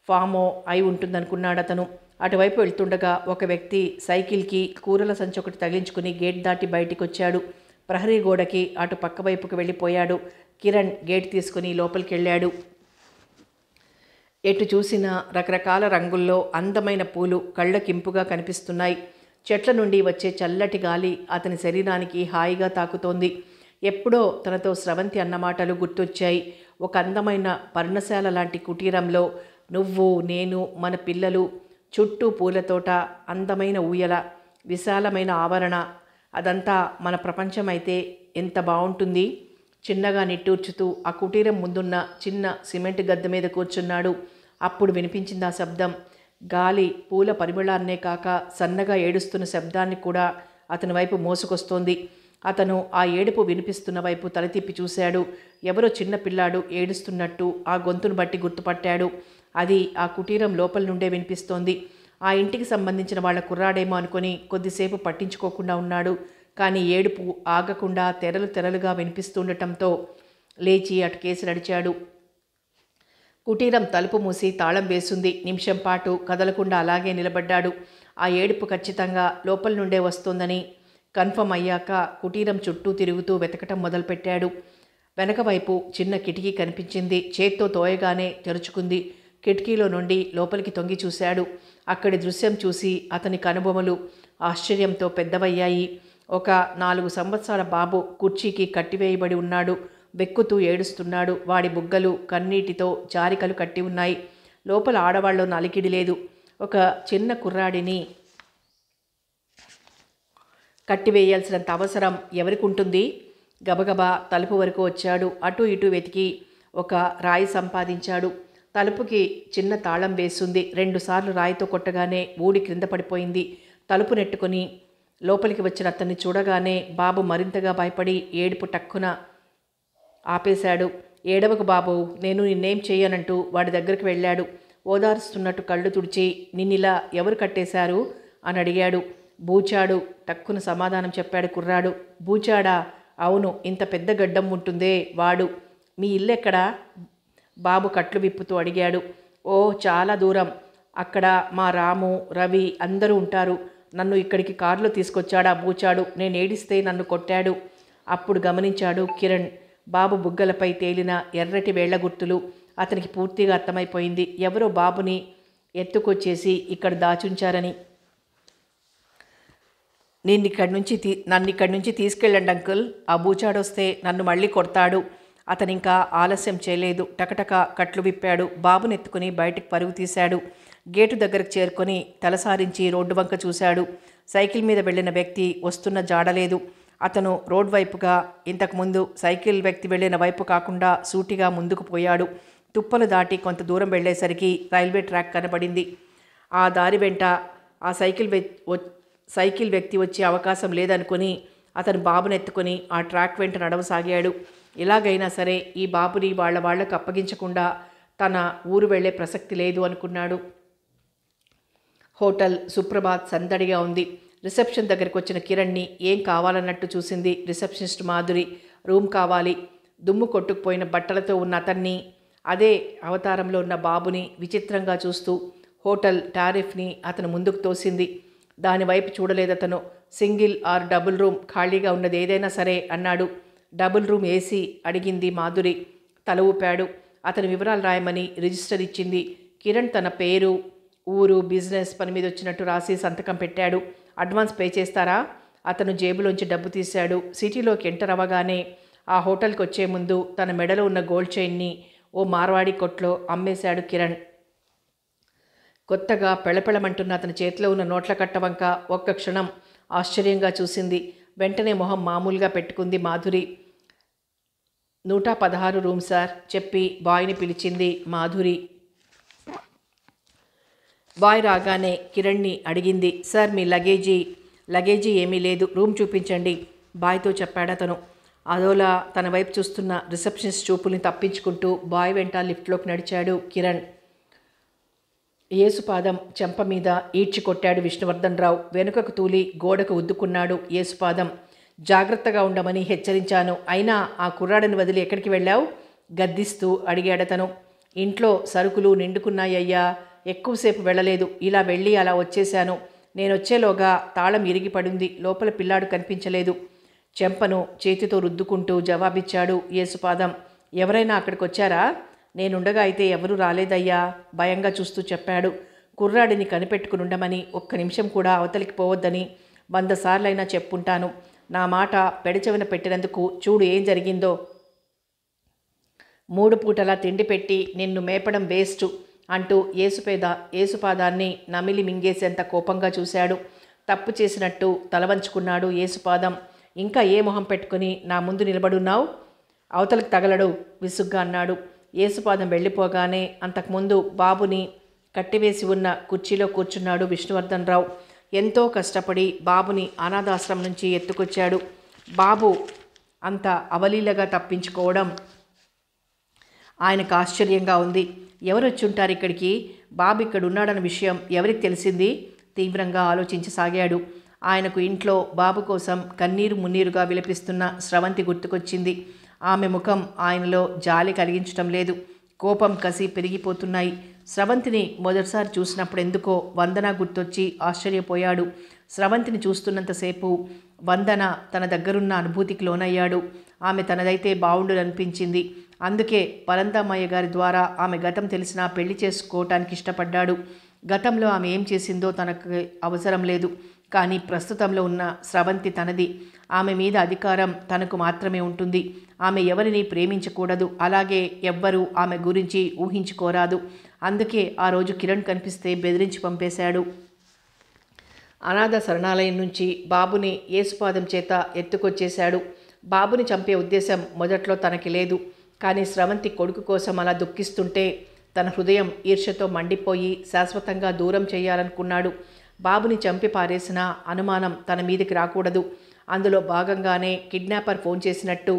ఫామో అయి ఉంటుందనుకున్నాడు అతను. అటువైపు వెళ్తుండగా ఒక వ్యక్తి సైకిల్కి కూరల సంచి ఒకటి తగిలించుకుని గేట్ దాటి బయటికి వచ్చాడు. ప్రహరీ గోడకి అటు పక్క వైపుకు వెళ్ళిపోయాడు. కిరణ్ గేట్ తీసుకుని లోపలికి వెళ్ళాడు. ఎటు చూసినా రకరకాల రంగుల్లో అందమైన పూలు కళ్ళకింపుగా కనిపిస్తున్నాయి. చెట్ల నుండి వచ్చే చల్లటి గాలి అతని శరీరానికి హాయిగా తాకుతోంది. ఎప్పుడో తనతో స్రవంతి అన్న మాటలు గుర్తొచ్చాయి. ఒక అందమైన పర్ణశాల లాంటి కుటీరంలో నువ్వు, నేను, మన పిల్లలు, చుట్టూ పూలతోట, అందమైన ఊయల, విశాలమైన ఆవరణ, అదంతా మన ప్రపంచమైతే ఎంత బాగుంటుంది. చిన్నగా నిట్టూర్చుతూ ఆ కుటీరం ముందున్న చిన్న సిమెంట్ గద్దె మీద కూర్చున్నాడు. అప్పుడు వినిపించింది ఆ శబ్దం. గాలి పూల పరిమళాన్నే కాక సన్నగా ఏడుస్తున్న శబ్దాన్ని కూడా అతని వైపు మోసుకొస్తోంది. అతను ఆ ఏడుపు వినిపిస్తున్న వైపు తల తిప్పి చూశాడు. ఎవరో చిన్న పిల్లాడు ఏడుస్తున్నట్టు ఆ గొంతును బట్టి గుర్తుపట్టాడు. అది ఆ కుటీరం లోపల నుండే వినిపిస్తోంది. ఆ ఇంటికి సంబంధించిన వాళ్ళ కుర్రాడేమో అనుకుని కొద్దిసేపు పట్టించుకోకుండా ఉన్నాడు. కానీ ఏడుపు ఆగకుండా తెరలు తెరలుగా వినిపిస్తుండటంతో లేచి అటుకేసి నడిచాడు. కుటీరం తలుపు మూసి తాళం వేసింది. నిమిషం పాటు కదలకుండా అలాగే నిలబడ్డాడు. ఆ ఏడుపు ఖచ్చితంగా లోపల నుండే వస్తోందని కన్ఫర్మ్ అయ్యాక కుటీరం చుట్టూ తిరుగుతూ వెతకటం మొదలుపెట్టాడు. వెనక వైపు చిన్న కిటికీ కనిపించింది. చేత్తో తోయగానే తెరుచుకుంది. కిటికీలో నుండి లోపలికి తొంగి చూశాడు. అక్కడి దృశ్యం చూసి అతని కనుబొమలు ఆశ్చర్యంతో పెద్దవయ్యాయి. ఒక 4 సంవత్సరాల బాబు కుర్చీకి కట్టివేయబడి ఉన్నాడు. బెక్కుతూ ఏడుస్తున్నాడు. వాడి బుగ్గలు కన్నీటితో జారికలు కట్టి ఉన్నాయి. లోపల ఆడవాళ్ళు నలికిడి లేదు. ఒక చిన్న కుర్రాడిని కట్టివేయాల్సినంత అవసరం ఎవరికి ఉంటుంది? గబగబా తలుపు వరకు వచ్చాడు. అటు ఇటు వెతికి ఒక రాయి సంపాదించాడు. తలుపుకి చిన్న తాళం వేసింది. 2 సార్లు రాయితో కొట్టగానే ఊడి క్రింద పడిపోయింది. తలుపు నెట్టుకుని లోపలికి వచ్చిన అతన్ని చూడగానే బాబు మరింతగా భయపడి ఏడుపు టక్కున ఆపేశాడు. ఏడవకు బాబు, నేను నిన్నేం చెయ్యనంటూ వాడి దగ్గరికి వెళ్ళాడు. ఓదారుస్తున్నట్టు కళ్ళు తుడిచి, నిన్నిలా ఎవరు కట్టేశారు అని అడిగాడు. బూచాడు, టక్కున సమాధానం చెప్పాడు కుర్రాడు. బూచాడా? అవును, ఇంత పెద్ద గడ్డం ఉంటుందే వాడు. మీ ఇల్లెక్కడా? బాబు కట్లు విప్పుతూ అడిగాడు. ఓ చాలా దూరం. అక్కడ మా రాము, రవి అందరూ ఉంటారు. నన్ను ఇక్కడికి కారులో తీసుకొచ్చాడా బూచాడు. నేను ఏడిస్తే నన్ను కొట్టాడు. అప్పుడు గమనించాడు కిరణ్. బాబు బుగ్గలపై తేలిన ఎర్రటి వేళ్ల గుర్తులు. అతనికి పూర్తిగా అర్థమైపోయింది. ఎవరో బాబుని ఎత్తుకొచ్చేసి ఇక్కడ దాచుంచారని. నన్ను ఇక్కడి నుంచి తీసుకెళ్ళండి అంకుల్. ఆ బూచాడొస్తే నన్ను మళ్ళీ కొడతాడు. అతనింకా ఆలస్యం చేయలేదు. టకటక కట్లు విప్పాడు. బాబుని ఎత్తుకుని బయటికి పరుగు తీశాడు. గేటు దగ్గరకు చేరుకొని తలసారించి రోడ్డు వంక చూశాడు. సైకిల్ మీద వెళ్ళిన వ్యక్తి వస్తున్న జాడలేదు. అతను రోడ్ వైపుగా, ఇంతకుముందు సైకిల్ వ్యక్తి వెళ్ళిన వైపు కాకుండా సూటిగా ముందుకు పోయాడు. తుప్పలు దాటి కొంత దూరం వెళ్ళేసరికి రైల్వే ట్రాక్ కనబడింది. ఆ దారి వెంట ఆ సైకిల్ వ్యక్తి వచ్చే అవకాశం లేదనుకుని అతను బాబుని ఎత్తుకొని ఆ ట్రాక్ వెంట నడవసాగాడు. ఎలాగైనా సరే ఈ బాబుని వాళ్లకు అప్పగించకుండా తన ఊరు వెళ్లే ప్రసక్తి లేదు అనుకున్నాడు. హోటల్ సుప్రభాత్ సందడిగా ఉంది. రిసెప్షన్ దగ్గరికి వచ్చిన కిరణ్ని ఏం కావాలన్నట్టు చూసింది రిసెప్షనిస్ట్ మాధురి. రూమ్ కావాలి. దుమ్ము కొట్టుకుపోయిన బట్టలతో ఉన్న అతన్ని, అదే అవతారంలో ఉన్న బాబుని విచిత్రంగా చూస్తూ హోటల్ టారిఫ్ని అతను ముందుకు తోసింది. దానివైపు చూడలేదతను. సింగిల్ ఆర్ డబుల్ రూమ్ ఖాళీగా ఉన్నది ఏదైనా సరే అన్నాడు. డబుల్ రూమ్ ఏసీ అడిగింది మాధురి. తల ఊపాడు. అతని వివరాలు రాయమని రిజిస్టర్ ఇచ్చింది. కిరణ్ తన పేరు, ఊరు, బిజినెస్ పని మీద వచ్చినట్టు రాసి సంతకం పెట్టాడు. అడ్వాన్స్ పే చేస్తారా? అతను జేబులోంచి డబ్బు తీశాడు. సిటీలోకి ఎంటర్ అవ్వగానే ఆ హోటల్కి వచ్చే ముందు తన మెడలో ఉన్న గోల్డ్ చైన్ని ఓ మార్వాడి కొట్లో అమ్మేశాడు కిరణ్. కొత్తగా పెళపెళమంటున్న అతని చేతిలో ఉన్న నోట్ల కట్ట వంక ఒక్క క్షణం ఆశ్చర్యంగా చూసింది. వెంటనే మొహం మామూలుగా పెట్టుకుంది మాధురి. 116 రూమ్ సార్ చెప్పి బాయ్ని పిలిచింది మాధురి. బాయ్ రాగానే కిరణ్ని అడిగింది. సార్ మీ లగేజీ ఏమీ లేదు, రూమ్ చూపించండి బాయ్తో చెప్పాడతను. అదోలా తన వైపు చూస్తున్న రిసెప్షనిస్ట్ చూపుల్ని తప్పించుకుంటూ బాయ్ వెంట లిఫ్ట్లోకి నడిచాడు కిరణ్. యేసుపాదం చెంప మీద ఈడ్చి కొట్టాడు విష్ణువర్ధన్ రావు. వెనుకకు తూలి గోడకు ఉద్దుకున్నాడు యేసుపాదం. జాగ్రత్తగా ఉండమని హెచ్చరించాను, అయినా ఆ కుర్రాడిని వదిలి ఎక్కడికి వెళ్ళావు? గద్దిస్తూ అడిగాడతను. ఇంట్లో సరుకులు నిండుకున్నాయ్యా, ఎక్కువసేపు వెళ్ళలేదు, ఇలా వెళ్ళి అలా వచ్చేశాను. నేనొచ్చేలోగా తాళం ఇరిగి పడింది, లోపల పిల్లాడు కనిపించలేదు. చెంపను చేతితో రుద్దుకుంటూ జవాబిచ్చాడు యేసుపాదం. ఎవరైనా అక్కడికొచ్చారా? నేనుండగా అయితే ఎవరూ రాలేదయ్యా, భయంగా చూస్తూ చెప్పాడు. కుర్రాడిని కనిపెట్టుకునుండమని, ఒక్క నిమిషం కూడా అవతలికి పోవద్దని 100 సార్లైనా చెప్పుంటాను. నా మాట పెడచెవిన పెట్టినందుకు చూడు ఏం జరిగిందో. 3 పూటలా తిండి పెట్టి నిన్ను మేపడం వేస్టు అంటూ యేసుపాదాన్ని నమిలి మింగేసేంత కోపంగా చూశాడు. తప్పు చేసినట్టు తలవంచుకున్నాడు యేసుపాదం. ఇంకా ఏ మొహం పెట్టుకుని నా ముందు నిలబడున్నావు? అవతలకు తగలడు విసుగ్గా అన్నాడు. యేసుపాదం వెళ్ళిపోగానే అంతకుముందు బాబుని కట్టివేసి ఉన్న కుర్చీలో కూర్చున్నాడు విష్ణువర్ధన్ రావు. ఎంతో కష్టపడి బాబుని అనాథాశ్రమం నుంచి ఎత్తుకొచ్చాడు. బాబు అంత అవలీలగా తప్పించుకోవడం ఆయనకు ఆశ్చర్యంగా ఉంది. ఎవరొచ్చుంటారు ఇక్కడికి? బాబు ఇక్కడ ఉన్నాడన్న విషయం ఎవరికి తెలిసింది? తీవ్రంగా ఆలోచించసాగాడు. ఆయనకు ఇంట్లో బాబు కోసం కన్నీరు మున్నీరుగా విలపిస్తున్న స్రవంతి గుర్తుకొచ్చింది. ఆమె ముఖం ఆయనలో జాలి కలిగించటం లేదు. కోపం కసి పెరిగిపోతున్నాయి. స్రవంతిని మొదటిసారి చూసినప్పుడు ఎందుకో వందన గుర్తొచ్చి ఆశ్చర్యపోయాడు. స్రవంతిని చూస్తున్నంతసేపు వందన తన దగ్గరున్న అనుభూతికి లోనయ్యాడు. ఆమె తనదైతే బావుండుననిపించింది. అందుకే పరందామయ్య గారి ద్వారా ఆమె గతం తెలిసినా పెళ్లి చేసుకోవటానికి ఇష్టపడ్డాడు. గతంలో ఆమె ఏం చేసిందో తనకు అవసరం లేదు. కానీ ప్రస్తుతంలో ఉన్న స్రవంతి తనది. ఆమె మీద అధికారం తనకు మాత్రమే ఉంటుంది. ఆమె ఎవరిని ప్రేమించకూడదు, అలాగే ఎవ్వరూ ఆమె గురించి ఊహించుకోరాదు. అందుకే ఆ రోజు కిరణ్ కనిపిస్తే బెదిరించి పంపేశాడు. అనాథ శరణాలయం నుంచి బాబుని యేసుపాదం చేత ఎత్తుకొచ్చేశాడు. బాబుని చంపే ఉద్దేశం మొదట్లో తనకి లేదు. కానీ స్రవంతి కొడుకు కోసం అలా దుఃఖిస్తుంటే తన హృదయం ఈర్ష్యతో మండిపోయి శాశ్వతంగా దూరం చేయాలనుకున్నాడు. బాబుని చంపి పారేసిన అనుమానం తన మీదకి రాకూడదు. అందులో భాగంగానే కిడ్నాపర్ ఫోన్ చేసినట్టు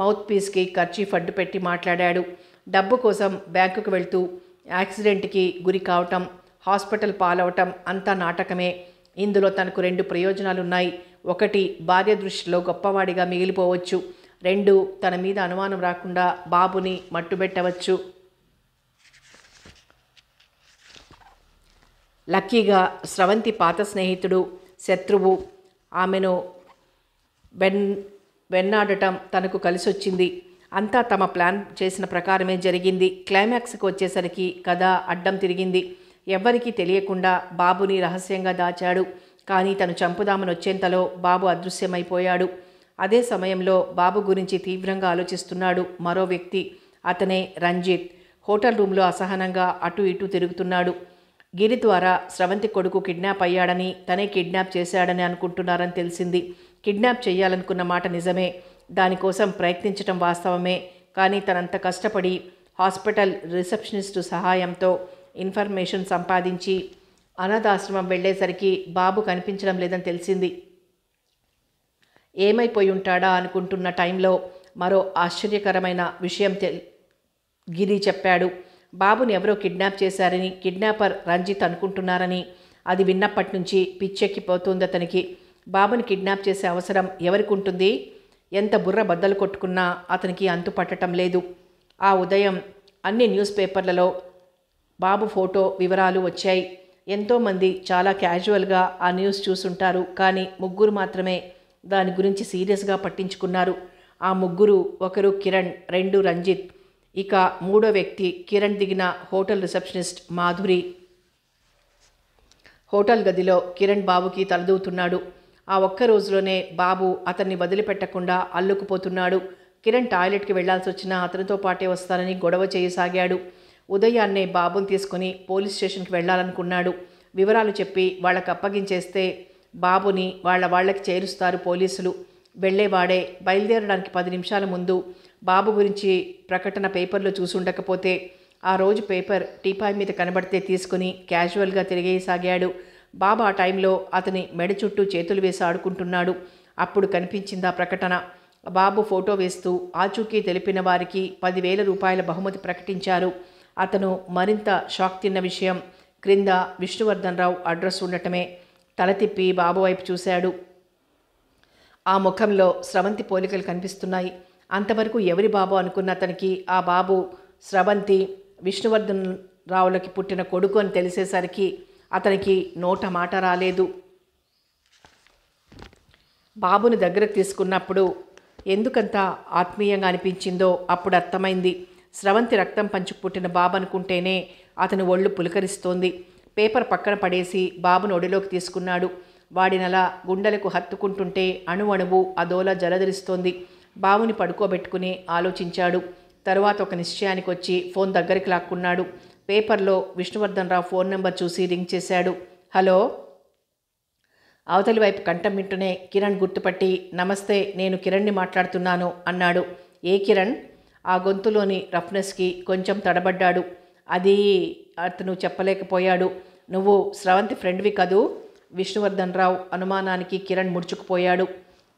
మౌత్ పీస్కి కర్చీఫ్ అడ్డు పెట్టి మాట్లాడాడు. డబ్బు కోసం బ్యాంకుకు వెళ్తూ యాక్సిడెంట్కి గురి కావటం, హాస్పిటల్ పాలవటం అంతా నాటకమే. ఇందులో తనకు 2 ప్రయోజనాలున్నాయి. 1, భార్య దృష్టిలో గొప్పవాడిగా మిగిలిపోవచ్చు. 2, తన మీద అనుమానం రాకుండా బాబుని మట్టుబెట్టవచ్చు. లక్కీగా స్రవంతి పాత స్నేహితుడు, శత్రువు ఆమెను వెన్నాడటం తనకు కలిసొచ్చింది. అంతా తమ ప్లాన్ చేసిన ప్రకారమే జరిగింది. క్లైమాక్స్కి వచ్చేసరికి కథ అడ్డం తిరిగింది. ఎవ్వరికీ తెలియకుండా బాబుని రహస్యంగా దాచాడు. కానీ తను చంపుదామని వచ్చేంతలో బాబు అదృశ్యమైపోయాడు. అదే సమయంలో బాబు గురించి తీవ్రంగా ఆలోచిస్తున్నాడు మరో వ్యక్తి. అతనే రంజిత్. హోటల్ రూమ్లో అసహనంగా అటు ఇటు తిరుగుతున్నాడు. గిరి ద్వారా స్రవంతి కొడుకు కిడ్నాప్ అయ్యాడని, తనే కిడ్నాప్ చేశాడని అనుకుంటున్నారని తెలిసింది. కిడ్నాప్ చేయాలనుకున్న మాట నిజమే, దానికోసం ప్రయత్నించటం వాస్తవమే. కానీ తనంత కష్టపడి హాస్పిటల్ రిసెప్షనిస్టు సహాయంతో ఇన్ఫర్మేషన్ సంపాదించి అనాథాశ్రమం వెళ్ళేసరికి బాబు కనిపించడం లేదని తెలిసింది. ఏమైపోయి ఉంటాడా అనుకుంటున్న టైంలో మరో ఆశ్చర్యకరమైన విషయం గిరి చెప్పాడు. బాబుని ఎవరో కిడ్నాప్ చేశారని, కిడ్నాపర్ రంజిత్ అనుకుంటున్నారని. అది విన్నప్పటి నుంచి పిచ్చెక్కిపోతుంది అతనికి. బాబుని కిడ్నాప్ చేసే అవసరం ఎవరికి ఉంటుంది? ఎంత బుర్ర బద్దలు కొట్టుకున్నా అతనికి అంతు పట్టడం లేదు. ఆ ఉదయం అన్ని న్యూస్ పేపర్లలో బాబు ఫోటో వివరాలు వచ్చాయి. ఎంతోమంది చాలా క్యాజువల్గా ఆ న్యూస్ చూసుంటారు. కానీ 3 మాత్రమే దాని గురించి సీరియస్గా పట్టించుకున్నారు. ఆ 3 ఒకరు కిరణ్, 2 రంజిత్, ఇక 3వ వ్యక్తి కిరణ్ దిగిన హోటల్ రిసెప్షనిస్ట్ మాధురి. హోటల్ గదిలో కిరణ్ బాబుకి తలదూతున్నాడు. ఆ ఒక్క రోజులోనే బాబు అతన్ని వదిలిపెట్టకుండా అల్లుకుపోతున్నాడు. కిరణ్ టాయిలెట్కి వెళ్లాల్సి వచ్చినా అతనితో పాటే వస్తానని గొడవ చేయసాగాడు. ఉదయాన్నే బాబుని తీసుకుని పోలీస్ స్టేషన్కి వెళ్లాలనుకున్నాడు. వివరాలు చెప్పి వాళ్ళకి అప్పగించేస్తే బాబుని వాళ్ళకి చేరుస్తారు పోలీసులు. వెళ్లేవాడే. బయలుదేరడానికి 10 నిమిషాల ముందు బాబు గురించి ప్రకటన పేపర్లో చూసుండకపోతే ఆ రోజు పేపర్ టీపాయ్ మీద కనబడితే తీసుకుని క్యాజువల్గా తిరిగేసాగాడు. బాబు ఆ టైంలో అతని మెడ చుట్టూ చేతులు వేసి ఆడుకుంటున్నాడు. అప్పుడు కనిపించింది ఆ ప్రకటన. బాబు ఫోటో వేస్తూ ఆచూకీ తెలిపిన వారికి 10,000 రూపాయల బహుమతి ప్రకటించారు. అతను మరింత షాక్ తిన్న విషయం క్రింద విష్ణువర్ధన్ రావు అడ్రస్ ఉండటమే. తల తిప్పి బాబు వైపు చూశాడు. ఆ ముఖంలో స్రవంతి పోలికలు కనిపిస్తున్నాయి. అంతవరకు ఎవరి బాబు అనుకున్న అతనికి ఆ బాబు స్రవంతి విష్ణువర్ధన్ రావులకి పుట్టిన కొడుకు అని తెలిసేసరికి అతనికి నోట మాట రాలేదు. బాబుని దగ్గరకు తీసుకున్నప్పుడు ఎందుకంత ఆత్మీయంగా అనిపించిందో అప్పుడు అర్థమైంది. స్రవంతి రక్తం పంచుకు పుట్టిన బాబు అనుకుంటేనే అతని ఒళ్ళు పులకరిస్తోంది. పేపర్ పక్కన పడేసి బాబును ఒడిలోకి తీసుకున్నాడు. వాడినలా గుండెలకు హత్తుకుంటుంటే అణువణువు అదోలా జలధరిస్తోంది. బాబుని పడుకోబెట్టుకుని ఆలోచించాడు. తరువాత ఒక నిశ్చయానికి వచ్చి ఫోన్ దగ్గరికి లాక్కున్నాడు. పేపర్లో విష్ణువర్ధన్ రావు ఫోన్ నెంబర్ చూసి రింగ్ చేశాడు. హలో. అవతలి వైపు కంఠం వింటూనే కిరణ్ గుర్తుపట్టి నమస్తే, నేను కిరణ్ని మాట్లాడుతున్నాను అన్నాడు. ఏ కిరణ్? ఆ గొంతులోని రఫ్నెస్కి కొంచెం తడబడ్డాడు. అది అతను చెప్పలేకపోయాడు. నువ్వు స్రవంతి ఫ్రెండ్వి కదూ? విష్ణువర్ధన్ రావు అనుమానానికి కిరణ్ ముడుచుకుపోయాడు.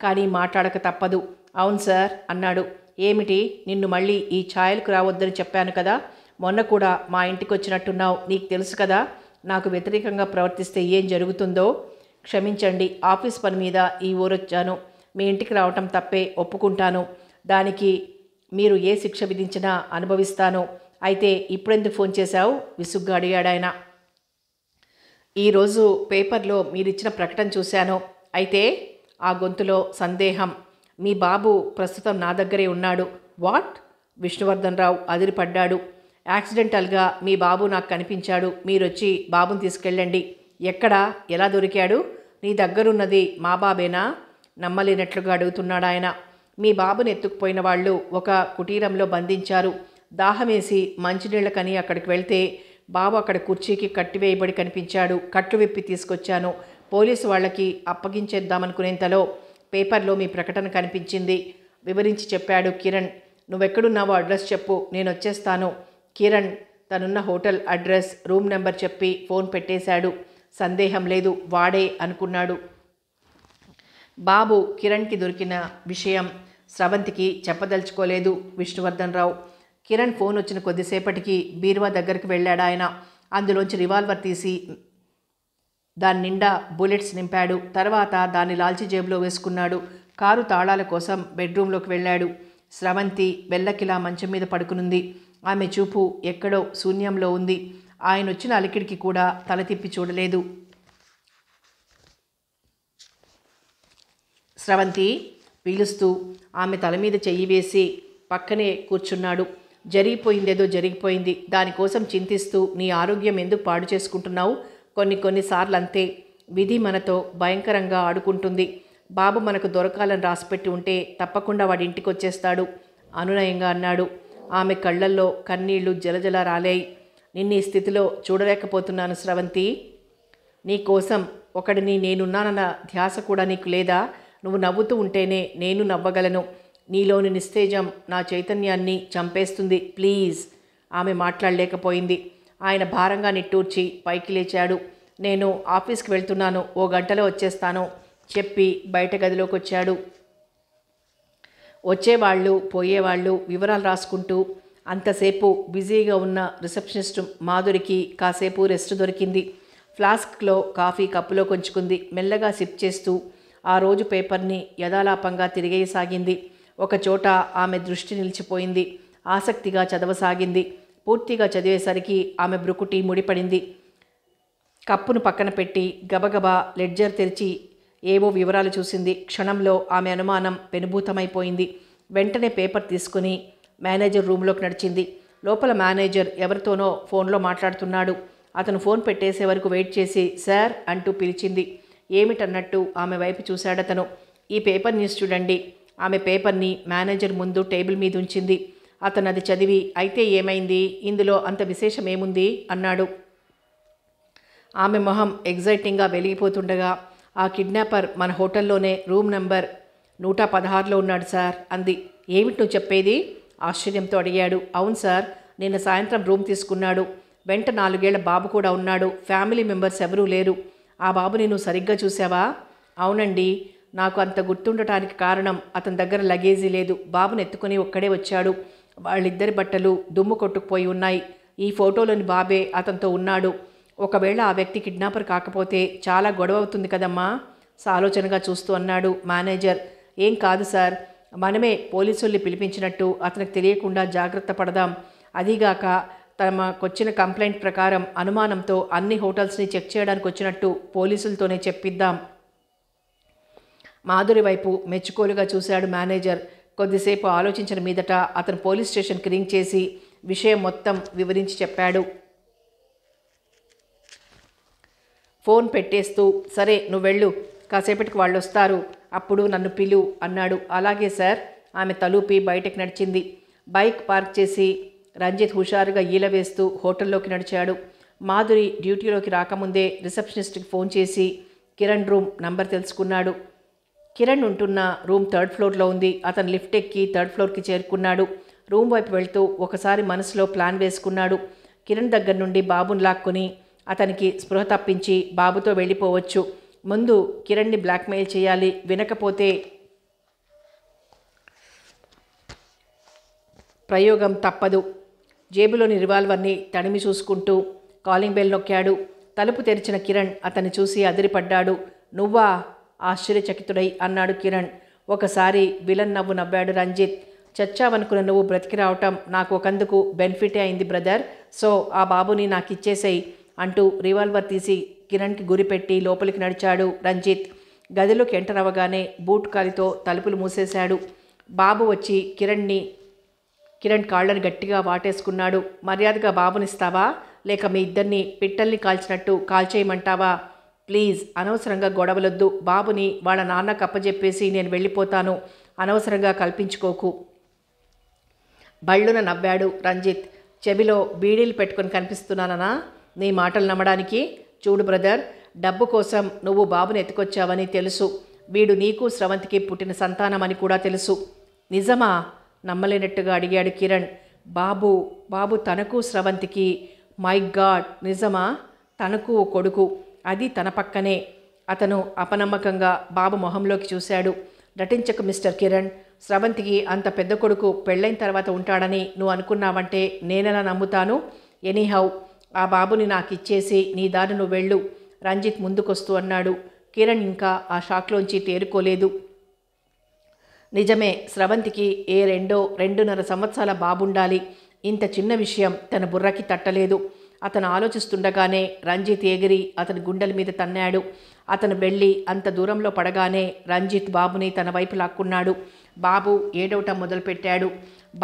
కానీ మాట్లాడక తప్పదు. అవును సార్ అన్నాడు. ఏమిటి? నిన్ను మళ్ళీ ఈ ఛాయలకు రావద్దని చెప్పాను కదా. మొన్న కూడా మా ఇంటికి వచ్చినట్టున్నావు. నీకు తెలుసు కదా నాకు వ్యతిరేకంగా ప్రవర్తిస్తే ఏం జరుగుతుందో. క్షమించండి, ఆఫీస్ పని మీద ఈ ఊరొచ్చాను. మీ ఇంటికి రావటం తప్పే, ఒప్పుకుంటాను. దానికి మీరు ఏ శిక్ష విధించినా అనుభవిస్తాను. అయితే ఇప్పుడెందుకు ఫోన్ చేశావు? విసుగ్గా అడిగాడాయన. ఈరోజు పేపర్లో మీరిచ్చిన ప్రకటన చూశాను. అయితే ఆ గొంతులో సందేహం. మీ బాబు ప్రస్తుతం నా దగ్గరే ఉన్నాడు. వాట్? విష్ణువర్ధన్ రావు అదిరిపడ్డాడు. యాక్సిడెంటల్గా మీ బాబు నాకు కనిపించాడు. మీరొచ్చి బాబుని తీసుకెళ్ళండి. ఎక్కడా? ఎలా దొరికాడు? నీ దగ్గరున్నది మా బాబేనా? నమ్మలేనట్లుగా అడుగుతున్నాడు ఆయన. మీ బాబుని ఎత్తుకుపోయిన వాళ్ళు ఒక కుటీరంలో బంధించారు. దాహమేసి మంచినీళ్ళకని అక్కడికి వెళ్తే బాబు అక్కడ కుర్చీకి కట్టివేయబడి కనిపించాడు. కట్లు విప్పి తీసుకొచ్చాను. పోలీసు వాళ్ళకి అప్పగించేద్దామనుకునేంతలో పేపర్లో మీ ప్రకటన కనిపించింది. వివరించి చెప్పాడు కిరణ్. నువ్వెక్కడున్నావో అడ్రస్ చెప్పు, నేను వచ్చేస్తాను. కిరణ్ తనున్న హోటల్ అడ్రస్, రూమ్ నెంబర్ చెప్పి ఫోన్ పెట్టేశాడు. సందేహం లేదు, వాడే అనుకున్నాడు. బాబు కిరణ్కి దొరికిన విషయం స్రవంతికి చెప్పదలుచుకోలేదు విష్ణువర్ధన్ రావు. కిరణ్ ఫోన్ వచ్చిన కొద్దిసేపటికి బీరువా దగ్గరికి వెళ్ళాడు ఆయన. అందులోంచి రివాల్వర్ తీసి దాని నిండా బుల్లెట్స్ నింపాడు. తర్వాత దాన్ని లాల్చి జేబులో వేసుకున్నాడు. కారు తాళాల కోసం బెడ్రూమ్లోకి వెళ్ళాడు. స్రవంతి వెల్లకిలా మంచం మీద పడుకునుంది. ఆమె చూపు ఎక్కడో శూన్యంలో ఉంది. ఆయన వచ్చిన అలికిడికి కూడా తల తిప్పి చూడలేదు. స్రవంతి పీలుస్తూ ఆమె తల మీద చెయ్యి వేసి పక్కనే కూర్చున్నాడు. జరిగిపోయిందేదో జరిగిపోయింది. దానికోసం చింతిస్తూ నీ ఆరోగ్యం ఎందుకు పాడు చేసుకుంటున్నావు? కొన్నిసార్లు అంతే. విధి మనతో భయంకరంగా ఆడుకుంటుంది. బాబు మనకు దొరకాలని రాసిపెట్టి ఉంటే తప్పకుండా వాడి ఇంటికి వచ్చేస్తాడు అనునయంగా అన్నాడు. ఆమె కళ్ళల్లో కన్నీళ్లు జలజల రాలాయి. నిన్ను ఈ స్థితిలో చూడలేకపోతున్నాను స్రవంతి. నీకోసం ఒకడిని నేనున్నానన్న ధ్యాస కూడా నీకు లేదా? నువ్వు నవ్వుతూ ఉంటేనే నేను నవ్వగలను. నీలోని నిస్తేజం నా చైతన్యాన్ని చంపేస్తుంది. ప్లీజ్. ఆమె మాట్లాడలేకపోయింది. ఆయన భారంగా నిట్టూర్చి పైకి లేచాడు. నేను ఆఫీస్కి వెళ్తున్నాను, 1 గంటలో వచ్చేస్తాను చెప్పి బయట గదిలోకి వచ్చాడు. వచ్చేవాళ్ళు పోయేవాళ్ళు వివరాలు రాసుకుంటూ అంతసేపు బిజీగా ఉన్న రిసెప్షనిస్ట్ మాధురికి కాసేపు రెస్ట్ దొరికింది. ఫ్లాస్క్లో కాఫీ కప్పులో కొంచుకుంది. మెల్లగా సిప్ చేస్తూ ఆ రోజు పేపర్ని యథాలాపంగా తిరిగేయసాగింది. ఒకచోట ఆమె దృష్టి నిలిచిపోయింది. ఆసక్తిగా చదవసాగింది. పూర్తిగా చదివేసరికి ఆమె బ్రుకుటి ముడిపడింది. కప్పును పక్కన పెట్టి గబగబా లెడ్జర్ తెరిచి ఏవో వివరాలు చూసింది. క్షణంలో ఆమె అనుమానం పెనుభూతమైపోయింది. వెంటనే పేపర్ తీసుకుని మేనేజర్ రూమ్లోకి నడిచింది. లోపల మేనేజర్ ఎవరితోనో ఫోన్లో మాట్లాడుతున్నాడు. అతను ఫోన్ పెట్టేసే వరకు వెయిట్ చేసి సార్ అంటూ పిలిచింది. ఏమిటన్నట్టు ఆమె వైపు చూశాడతను. ఈ పేపర్ న్యూస్ చూడండి. ఆమె పేపర్ని మేనేజర్ ముందు టేబుల్ మీద ఉంచింది. అతను అది చదివి అయితే ఏమైంది, ఇందులో అంత విశేషం ఏముంది అన్నాడు. ఆమె మొహం ఎగ్జైటింగ్గా వెలిగిపోతుండగా ఆ కిడ్నాపర్ మన హోటల్లోనే రూమ్ నెంబర్ 116లో ఉన్నాడు సార్ అంది. ఏమిటి నువ్వు చెప్పేది? ఆశ్చర్యంతో అడిగాడు. అవును సార్, నిన్న సాయంత్రం రూమ్ తీసుకున్నాడు. వెంట 4 ఏళ్ల బాబు కూడా ఉన్నాడు. ఫ్యామిలీ మెంబర్స్ ఎవరూ లేరు. ఆ బాబుని నువ్వు సరిగ్గా చూసావా? అవునండి. నాకు అంత గుర్తుండటానికి కారణం అతని దగ్గర లగేజీ లేదు. బాబుని ఎత్తుకుని ఒక్కడే వచ్చాడు. వాళ్ళిద్దరి బట్టలు దుమ్ము కొట్టుకుపోయి ఉన్నాయి. ఈ ఫోటోలోని బాబే అతనితో ఉన్నాడు. ఒకవేళ ఆ వ్యక్తి కిడ్నాపర్ కాకపోతే చాలా గొడవ అవుతుంది కదమ్మా, ఆలోచనగా చూస్తూ అన్నాడు మేనేజర్. ఏం కాదు సార్, మనమే పోలీసుల్ని పిలిపించినట్టు అతనికి తెలియకుండా జాగ్రత్త పడదాం. అదీగాక తమకొచ్చిన కంప్లైంట్ ప్రకారం అనుమానంతో అన్ని హోటల్స్ని చెక్ చేయడానికి వచ్చినట్టు పోలీసులతోనే చెప్పిద్దాం. మాధురి వైపు మెచ్చుకోలుగా చూశాడు మేనేజర్. కొద్దిసేపు ఆలోచించిన మీదట అతను పోలీస్ స్టేషన్కి రింగ్ చేసి విషయం మొత్తం వివరించి చెప్పాడు. ఫోన్ పెట్టేస్తూ, సరే నువ్వు వెళ్ళు, కాసేపటికి వాళ్ళు వస్తారు, అప్పుడు నన్ను పిలు అన్నాడు. అలాగే సార్. ఆమె తలూపి బయటకు నడిచింది. బైక్ పార్క్ చేసి రంజిత్ హుషారుగా ఈల వేస్తూ హోటల్లోకి నడిచాడు. మాధురి డ్యూటీలోకి రాకముందే రిసెప్షనిస్ట్కి ఫోన్ చేసి కిరణ్ రూమ్ నంబర్ తెలుసుకున్నాడు. కిరణ్ ఉంటున్న రూమ్ 3rd ఫ్లోర్లో ఉంది. అతను లిఫ్ట్ ఎక్కి 3rd ఫ్లోర్కి చేరుకున్నాడు. రూమ్ వైపు వెళ్తూ ఒకసారి మనసులో ప్లాన్ వేసుకున్నాడు. కిరణ్ దగ్గర నుండి బాబుని లాక్కుని అతనికి స్పృహ తప్పించి బాబుతో వెళ్ళిపోవచ్చు. ముందు కిరణ్ని బ్లాక్మెయిల్ చేయాలి. వినకపోతే ప్రయోగం తప్పదు. జేబులోని రివాల్వర్ని తడిమి చూసుకుంటూ కాలింగ్ బెల్ నొక్కాడు. తలుపు తెరిచిన కిరణ్ అతన్ని చూసి అదిరిపడ్డాడు. నువ్వా? ఆశ్చర్యచకితుడై అన్నాడు కిరణ్. ఒకసారి విలన్ నవ్వు నవ్వాడు రంజిత్. చచ్చావనుకున్న నువ్వు బ్రతికి రావటం నాకు ఒకందుకు బెనిఫిటే అయింది బ్రదర్. సో ఆ బాబుని నాకు ఇచ్చేసేయి అంటూ రివాల్వర్ తీసి కిరణ్కి గురిపెట్టి లోపలికి నడిచాడు రంజిత్. గదిలోకి ఎంటర్ అవ్వగానే బూట్ కాలితో తలుపులు మూసేశాడు. బాబు వచ్చి కిరణ్ కాళ్ళని గట్టిగా వాటేసుకున్నాడు. మర్యాదగా బాబునిస్తావా, లేక మీ ఇద్దరిని పిట్టల్ని కాల్చినట్టు కాల్చేయమంటావా? ప్లీజ్, అనవసరంగా గొడవలొద్దు. బాబుని వాళ్ళ నాన్నకు అప్పజెప్పేసి నేను వెళ్ళిపోతాను. అనవసరంగా కల్పించుకోకు. బళ్ళున నవ్వాడు రంజిత్. చెవిలో బీడీలు పెట్టుకొని కనిపిస్తున్నానా నీ మాటలు నమ్మడానికి? చూడు బ్రదర్, డబ్బు కోసం నువ్వు బాబుని ఎత్తుకొచ్చావని తెలుసు. వీడు నీకు స్రవంతికి పుట్టిన సంతానమని కూడా తెలుసు. నిజమా? నమ్మలేనట్టుగా అడిగాడు కిరణ్. బాబు తనకు స్రవంతికి? మై గాడ్, నిజమా? తనకు ఓ కొడుకు, అది తన పక్కనే. అతను అపనమ్మకంగా బాబు మొహంలోకి చూశాడు. నటించకు మిస్టర్ కిరణ్. స్రవంతికి అంత పెద్ద కొడుకు పెళ్ళైన తర్వాత ఉంటాడని నువ్వు అనుకున్నావంటే నేనెలా నమ్ముతాను? ఎనీహౌ, ఆ బాబుని నాకు ఇచ్చేసి నీ దారి నువ్వు వెళ్ళు రంజిత్ ముందుకొస్తూ అన్నాడు. కిరణ్ ఇంకా ఆ షాక్లోంచి తేరుకోలేదు. నిజమే, స్రవంతికి 2.5 సంవత్సరాల బాబుండాలి. ఇంత చిన్న విషయం తన బుర్రకి తట్టలేదు. అతను ఆలోచిస్తుండగానే రంజిత్ ఎగిరి అతని గుండెల మీద తన్నాడు. అతను వెళ్ళి అంత దూరంలో పడగానే రంజిత్ బాబుని తన వైపు లాక్కున్నాడు. బాబు ఏడవటం మొదలుపెట్టాడు.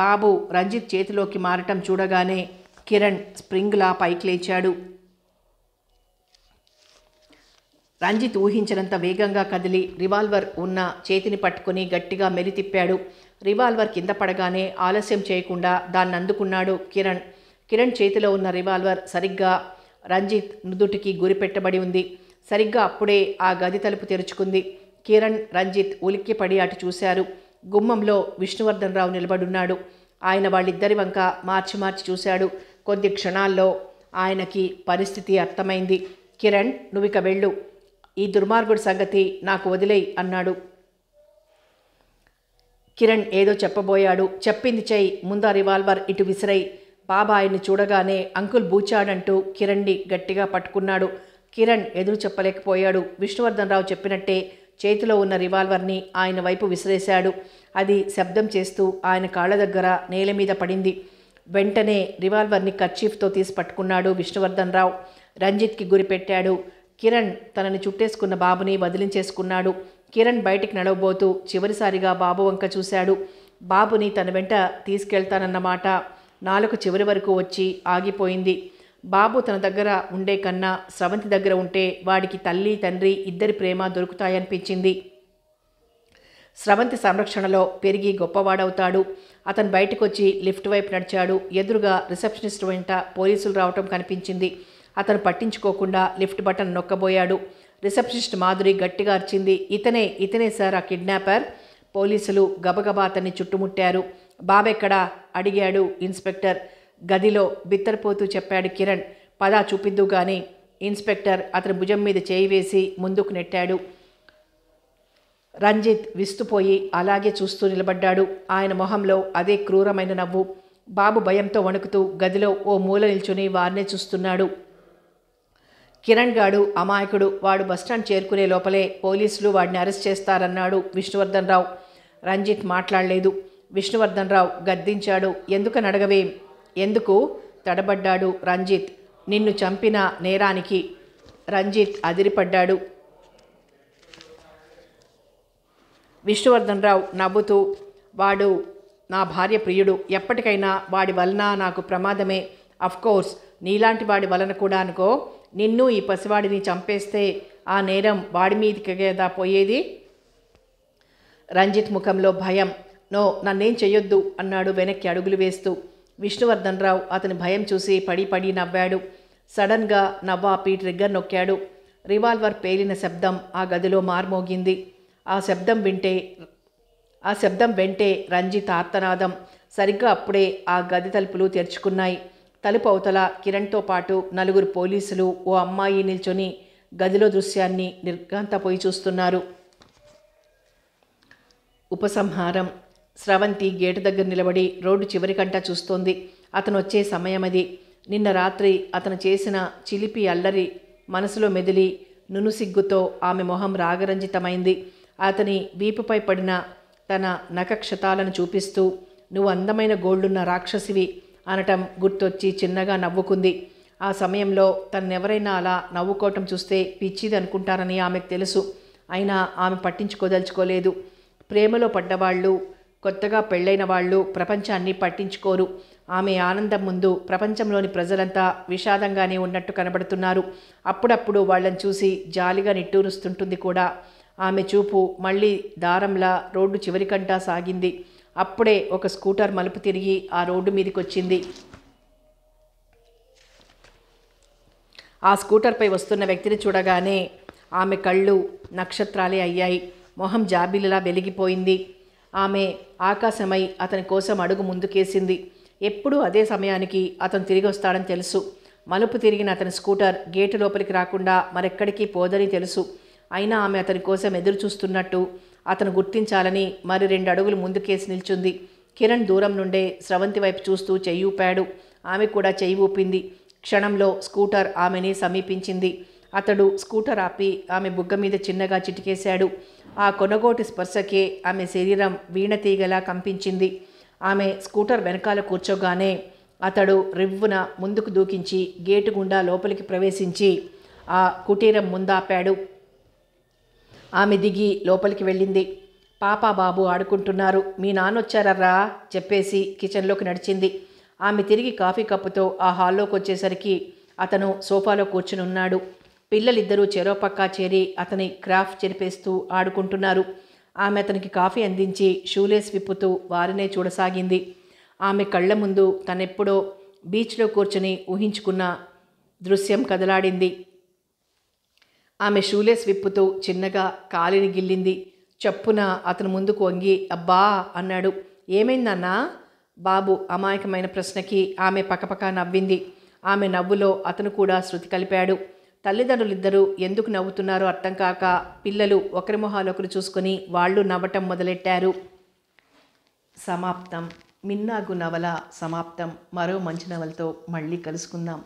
బాబు రంజిత్ చేతిలోకి మారటం చూడగానే కిరణ్ స్ప్రింగ్లా పైకి లేచాడు. రంజిత్ ఊహించినంత వేగంగా కదిలి రివాల్వర్ ఉన్న చేతిని పట్టుకుని గట్టిగా మెలితిప్పాడు. రివాల్వర్ కింద పడగానే ఆలస్యం చేయకుండా దాన్ని అందుకున్నాడు కిరణ్ చేతిలో ఉన్న రివాల్వర్ సరిగ్గా రంజిత్ నుదుటికి గురిపెట్టబడి ఉంది. సరిగ్గా అప్పుడే ఆ గది తలుపు తెరుచుకుంది. కిరణ్, రంజిత్ ఉలిక్కిపడి అటు చూశారు. గుమ్మంలో విష్ణువర్ధన్ రావు నిలబడున్నాడు. ఆయన వాళ్ళిద్దరి వంక మార్చి చూశాడు. కొద్ది క్షణాల్లో ఆయనకి పరిస్థితి అర్థమైంది. కిరణ్, నువ్విక వెళ్ళు. ఈ దుర్మార్గుడి సంగతి నాకు వదిలేయి అన్నాడు. కిరణ్ ఏదో చెప్పబోయాడు. చెప్పింది చెయ్యి, ముందు ఆ రివాల్వర్ ఇటు విసిరై. బాబా ఆయన్ని చూడగానే అంకుల్ బూచాడంటూ కిరణ్ని గట్టిగా పట్టుకున్నాడు. కిరణ్ ఎదురు చెప్పలేకపోయాడు. విష్ణువర్ధన్ రావు చెప్పినట్టే చేతిలో ఉన్న రివాల్వర్ని ఆయన వైపు విసిరేశాడు. అది శబ్దం చేస్తూ ఆయన కాళ్ళ దగ్గర నేల మీద పడింది. వెంటనే రివాల్వర్ని కర్చీఫ్తో తీసి పట్టుకున్నాడు విష్ణువర్ధన్ రావు. రంజిత్కి గురిపెట్టాడు. కిరణ్ తనని చుట్టేసుకున్న బాబుని వదిలించేసుకున్నాడు. కిరణ్ బయటికి నడవబోతూ చివరిసారిగా బాబు వంక చూశాడు. బాబుని తన వెంట తీసుకెళ్తానన్నమాట నాలుగు చివరి వరకు వచ్చి ఆగిపోయింది. బాబు తన దగ్గర ఉండే కన్నా స్రవంతి దగ్గర ఉంటే వాడికి తల్లి తండ్రి ఇద్దరి ప్రేమ దొరుకుతాయనిపించింది. స్రవంతి సంరక్షణలో పెరిగి గొప్పవాడవుతాడు. అతను బయటకు వచ్చి లిఫ్ట్ వైపు నడిచాడు. ఎదురుగా రిసెప్షనిస్ట్ వెంట పోలీసులు రావటం కనిపించింది. అతను పట్టించుకోకుండా లిఫ్ట్ బటన్ నొక్కబోయాడు. రిసెప్షనిస్ట్ మాధురి గట్టిగా అరిచింది, ఇతనే సార్ ఆ కిడ్నాపర్. పోలీసులు గబగబా అతన్ని చుట్టుముట్టారు. బాబెక్కడా అడిగాడు ఇన్స్పెక్టర్. గదిలో బిత్తరపోతూ చెప్పాడు కిరణ్. పదా చూపిద్దు గాని. ఇన్స్పెక్టర్ అతని భుజం మీద చేయి వేసి ముందుకు నెట్టాడు. రంజిత్ విస్తుపోయి అలాగే చూస్తూ నిలబడ్డాడు. ఆయన మొహంలో అదే క్రూరమైన నవ్వు. బాబు భయంతో వణుకుతూ గదిలో ఓ మూల నిల్చుని వారినే చూస్తున్నాడు. కిరణ్ గాడు అమాయకుడు. వాడు బస్టాండ్ చేరుకునే లోపలే పోలీసులు వాడిని అరెస్ట్ చేస్తారన్నాడు విష్ణువర్ధన్ రావు. రంజిత్ మాట్లాడలేదు. విష్ణువర్ధన్ రావు గద్దించాడు. ఎందుకని అడగవేం? ఎందుకు? తడబడ్డాడు రంజిత్. నిన్ను చంపిన నేరానికి. రంజిత్ అదిరిపడ్డాడు. విష్ణువర్ధన్ రావు నవ్వుతూ, వాడు నా భార్య ప్రియుడు. ఎప్పటికైనా వాడి వలన నాకు ప్రమాదమే. అఫ్కోర్స్ నీలాంటి వాడి వలన కూడా అనుకో. నిన్ను ఈ పసివాడిని చంపేస్తే ఆ నేరం వాడి మీదకి కదా పోయేది. రంజిత్ ముఖంలో భయం. నో, నన్నేం చెయ్యొద్దు అన్నాడు వెనక్కి అడుగులు వేస్తూ. విష్ణువర్ధన్ రావు అతని భయం చూసి పడి పడి నవ్వాడు. సడన్గా నవ్వాపి ట్రిగ్గర్ నొక్కాడు. రివాల్వర్ పేలిన శబ్దం ఆ గదిలో మార్మోగింది. ఆ శబ్దం వెంటే రంజిత్ ఆర్తనాదం. సరిగ్గా అప్పుడే ఆ గది తలుపులు తెరుచుకున్నాయి. తలుపు అవతల కిరణ్తో పాటు 4 పోలీసులు, ఓ అమ్మాయి నిల్చొని గదిలో దృశ్యాన్ని నిర్ఘాంతపోయి చూస్తున్నారు. ఉపసంహారం. స్రవంతి గేటు దగ్గర నిలబడి రోడ్డు చివరికంటా చూస్తోంది. అతను వచ్చే సమయం అది. నిన్న రాత్రి అతను చేసిన చిలిపి అల్లరి మనసులో మెదిలి నునుసిగ్గుతో ఆమె మొహం రాగరంజితమైంది. అతని వీపుపై పడిన తన నఖక్షతాలను చూపిస్తూ, నువ్వు అందమైన గోళ్లున్న రాక్షసివి అనటం గుర్తొచ్చి చిన్నగా నవ్వుకుంది. ఆ సమయంలో తన్నెవరైనా అలా నవ్వుకోవటం చూస్తే పిచ్చిది అనుకుంటారని ఆమెకు తెలుసు. అయినా ఆమె పట్టించుకోదలుచుకోలేదు. ప్రేమలో పడ్డవాళ్ళు, కొత్తగా పెళ్ళైన వాళ్ళు ప్రపంచాన్ని పట్టించుకోరు. ఆమె ఆనందం ముందు ప్రపంచంలోని ప్రజలంతా విషాదంగానే ఉన్నట్టు కనబడుతున్నారు. అప్పుడప్పుడు వాళ్ళని చూసి జాలిగా నిట్టూరుస్తుంటుంది కూడా. ఆమె చూపు మళ్ళీ దారంలా రోడ్డు చివరికంటా సాగింది. అప్పుడే ఒక స్కూటర్ మలుపు తిరిగి ఆ రోడ్డు మీదకొచ్చింది. ఆ స్కూటర్పై వస్తున్న వ్యక్తిని చూడగానే ఆమె కళ్ళు నక్షత్రాలే అయ్యాయి. మొహం జాబిలిలా వెలిగిపోయింది. ఆమె ఆకాశమై అతని కోసం అడుగు ముందుకేసింది. ఎప్పుడూ అదే సమయానికి అతను తిరిగి వస్తాడని తెలుసు. మలుపు తిరిగిన అతని స్కూటర్ గేటు లోపలికి రాకుండా మరెక్కడికి పోదని తెలుసు. అయినా ఆమె అతని కోసం ఎదురు చూస్తున్నట్టు అతను గుర్తించాలని మరి 2 అడుగులు ముందుకేసి నిల్చుంది. కిరణ్ దూరం నుండే స్రవంతి వైపు చూస్తూ చెయ్యి ఊపాడు. ఆమె కూడా చెయ్యి ఊపింది. క్షణంలో స్కూటర్ ఆమెని సమీపించింది. అతడు స్కూటర్ ఆపి ఆమె బుగ్గ మీద చిన్నగా చిటికేశాడు. ఆ కొనగోటి స్పర్శకే ఆమె శరీరం వీణతీగలా కంపించింది. ఆమె స్కూటర్ వెనకాల కూర్చోగానే అతడు రివ్వున ముందుకు దూకించి గేటు గుండా లోపలికి ప్రవేశించి ఆ కుటీరం ముందాపాడు. ఆమె దిగి లోపలికి వెళ్ళింది. పాప బాబు ఆడుకుంటున్నారు. మీ నాన్నొచ్చారర్రా చెప్పేసి కిచెన్లోకి నడిచింది. ఆమె తిరిగి కాఫీ కప్పుతో ఆ హాల్లోకి వచ్చేసరికి అతను సోఫాలో కూర్చుని ఉన్నాడు. పిల్లలిద్దరూ చెరోపక్కా చేరి అతని క్రాఫ్ట్ చెరిపేస్తూ ఆడుకుంటున్నారు. ఆమె అతనికి కాఫీ అందించి షూలేస్ విప్పుతూ వారినే చూడసాగింది. ఆమె కళ్ళ ముందు తనెప్పుడో బీచ్లో కూర్చుని ఊహించుకున్న దృశ్యం కదలాడింది. ఆమె షూలేస్ విప్పుతూ చిన్నగా కాలిని గిల్లింది. చప్పున అతను ముందుకు వంగి అబ్బా అన్నాడు. ఏమైందన్నా? బాబు అమాయకమైన ప్రశ్నకి ఆమె పకపక నవ్వింది. ఆమె నవ్వులో అతను కూడా శృతి కలిపాడు. తల్లిదండ్రులిద్దరూ ఎందుకు నవ్వుతున్నారో అర్థం కాక పిల్లలు ఒకరి మొహాలొకరు చూసుకొని వాళ్ళు నవ్వటం మొదలెట్టారు. సమాప్తం. మిన్నాగు నవల సమాప్తం. మరో మంచి నవలతో మళ్ళీ కలుసుకుందాం.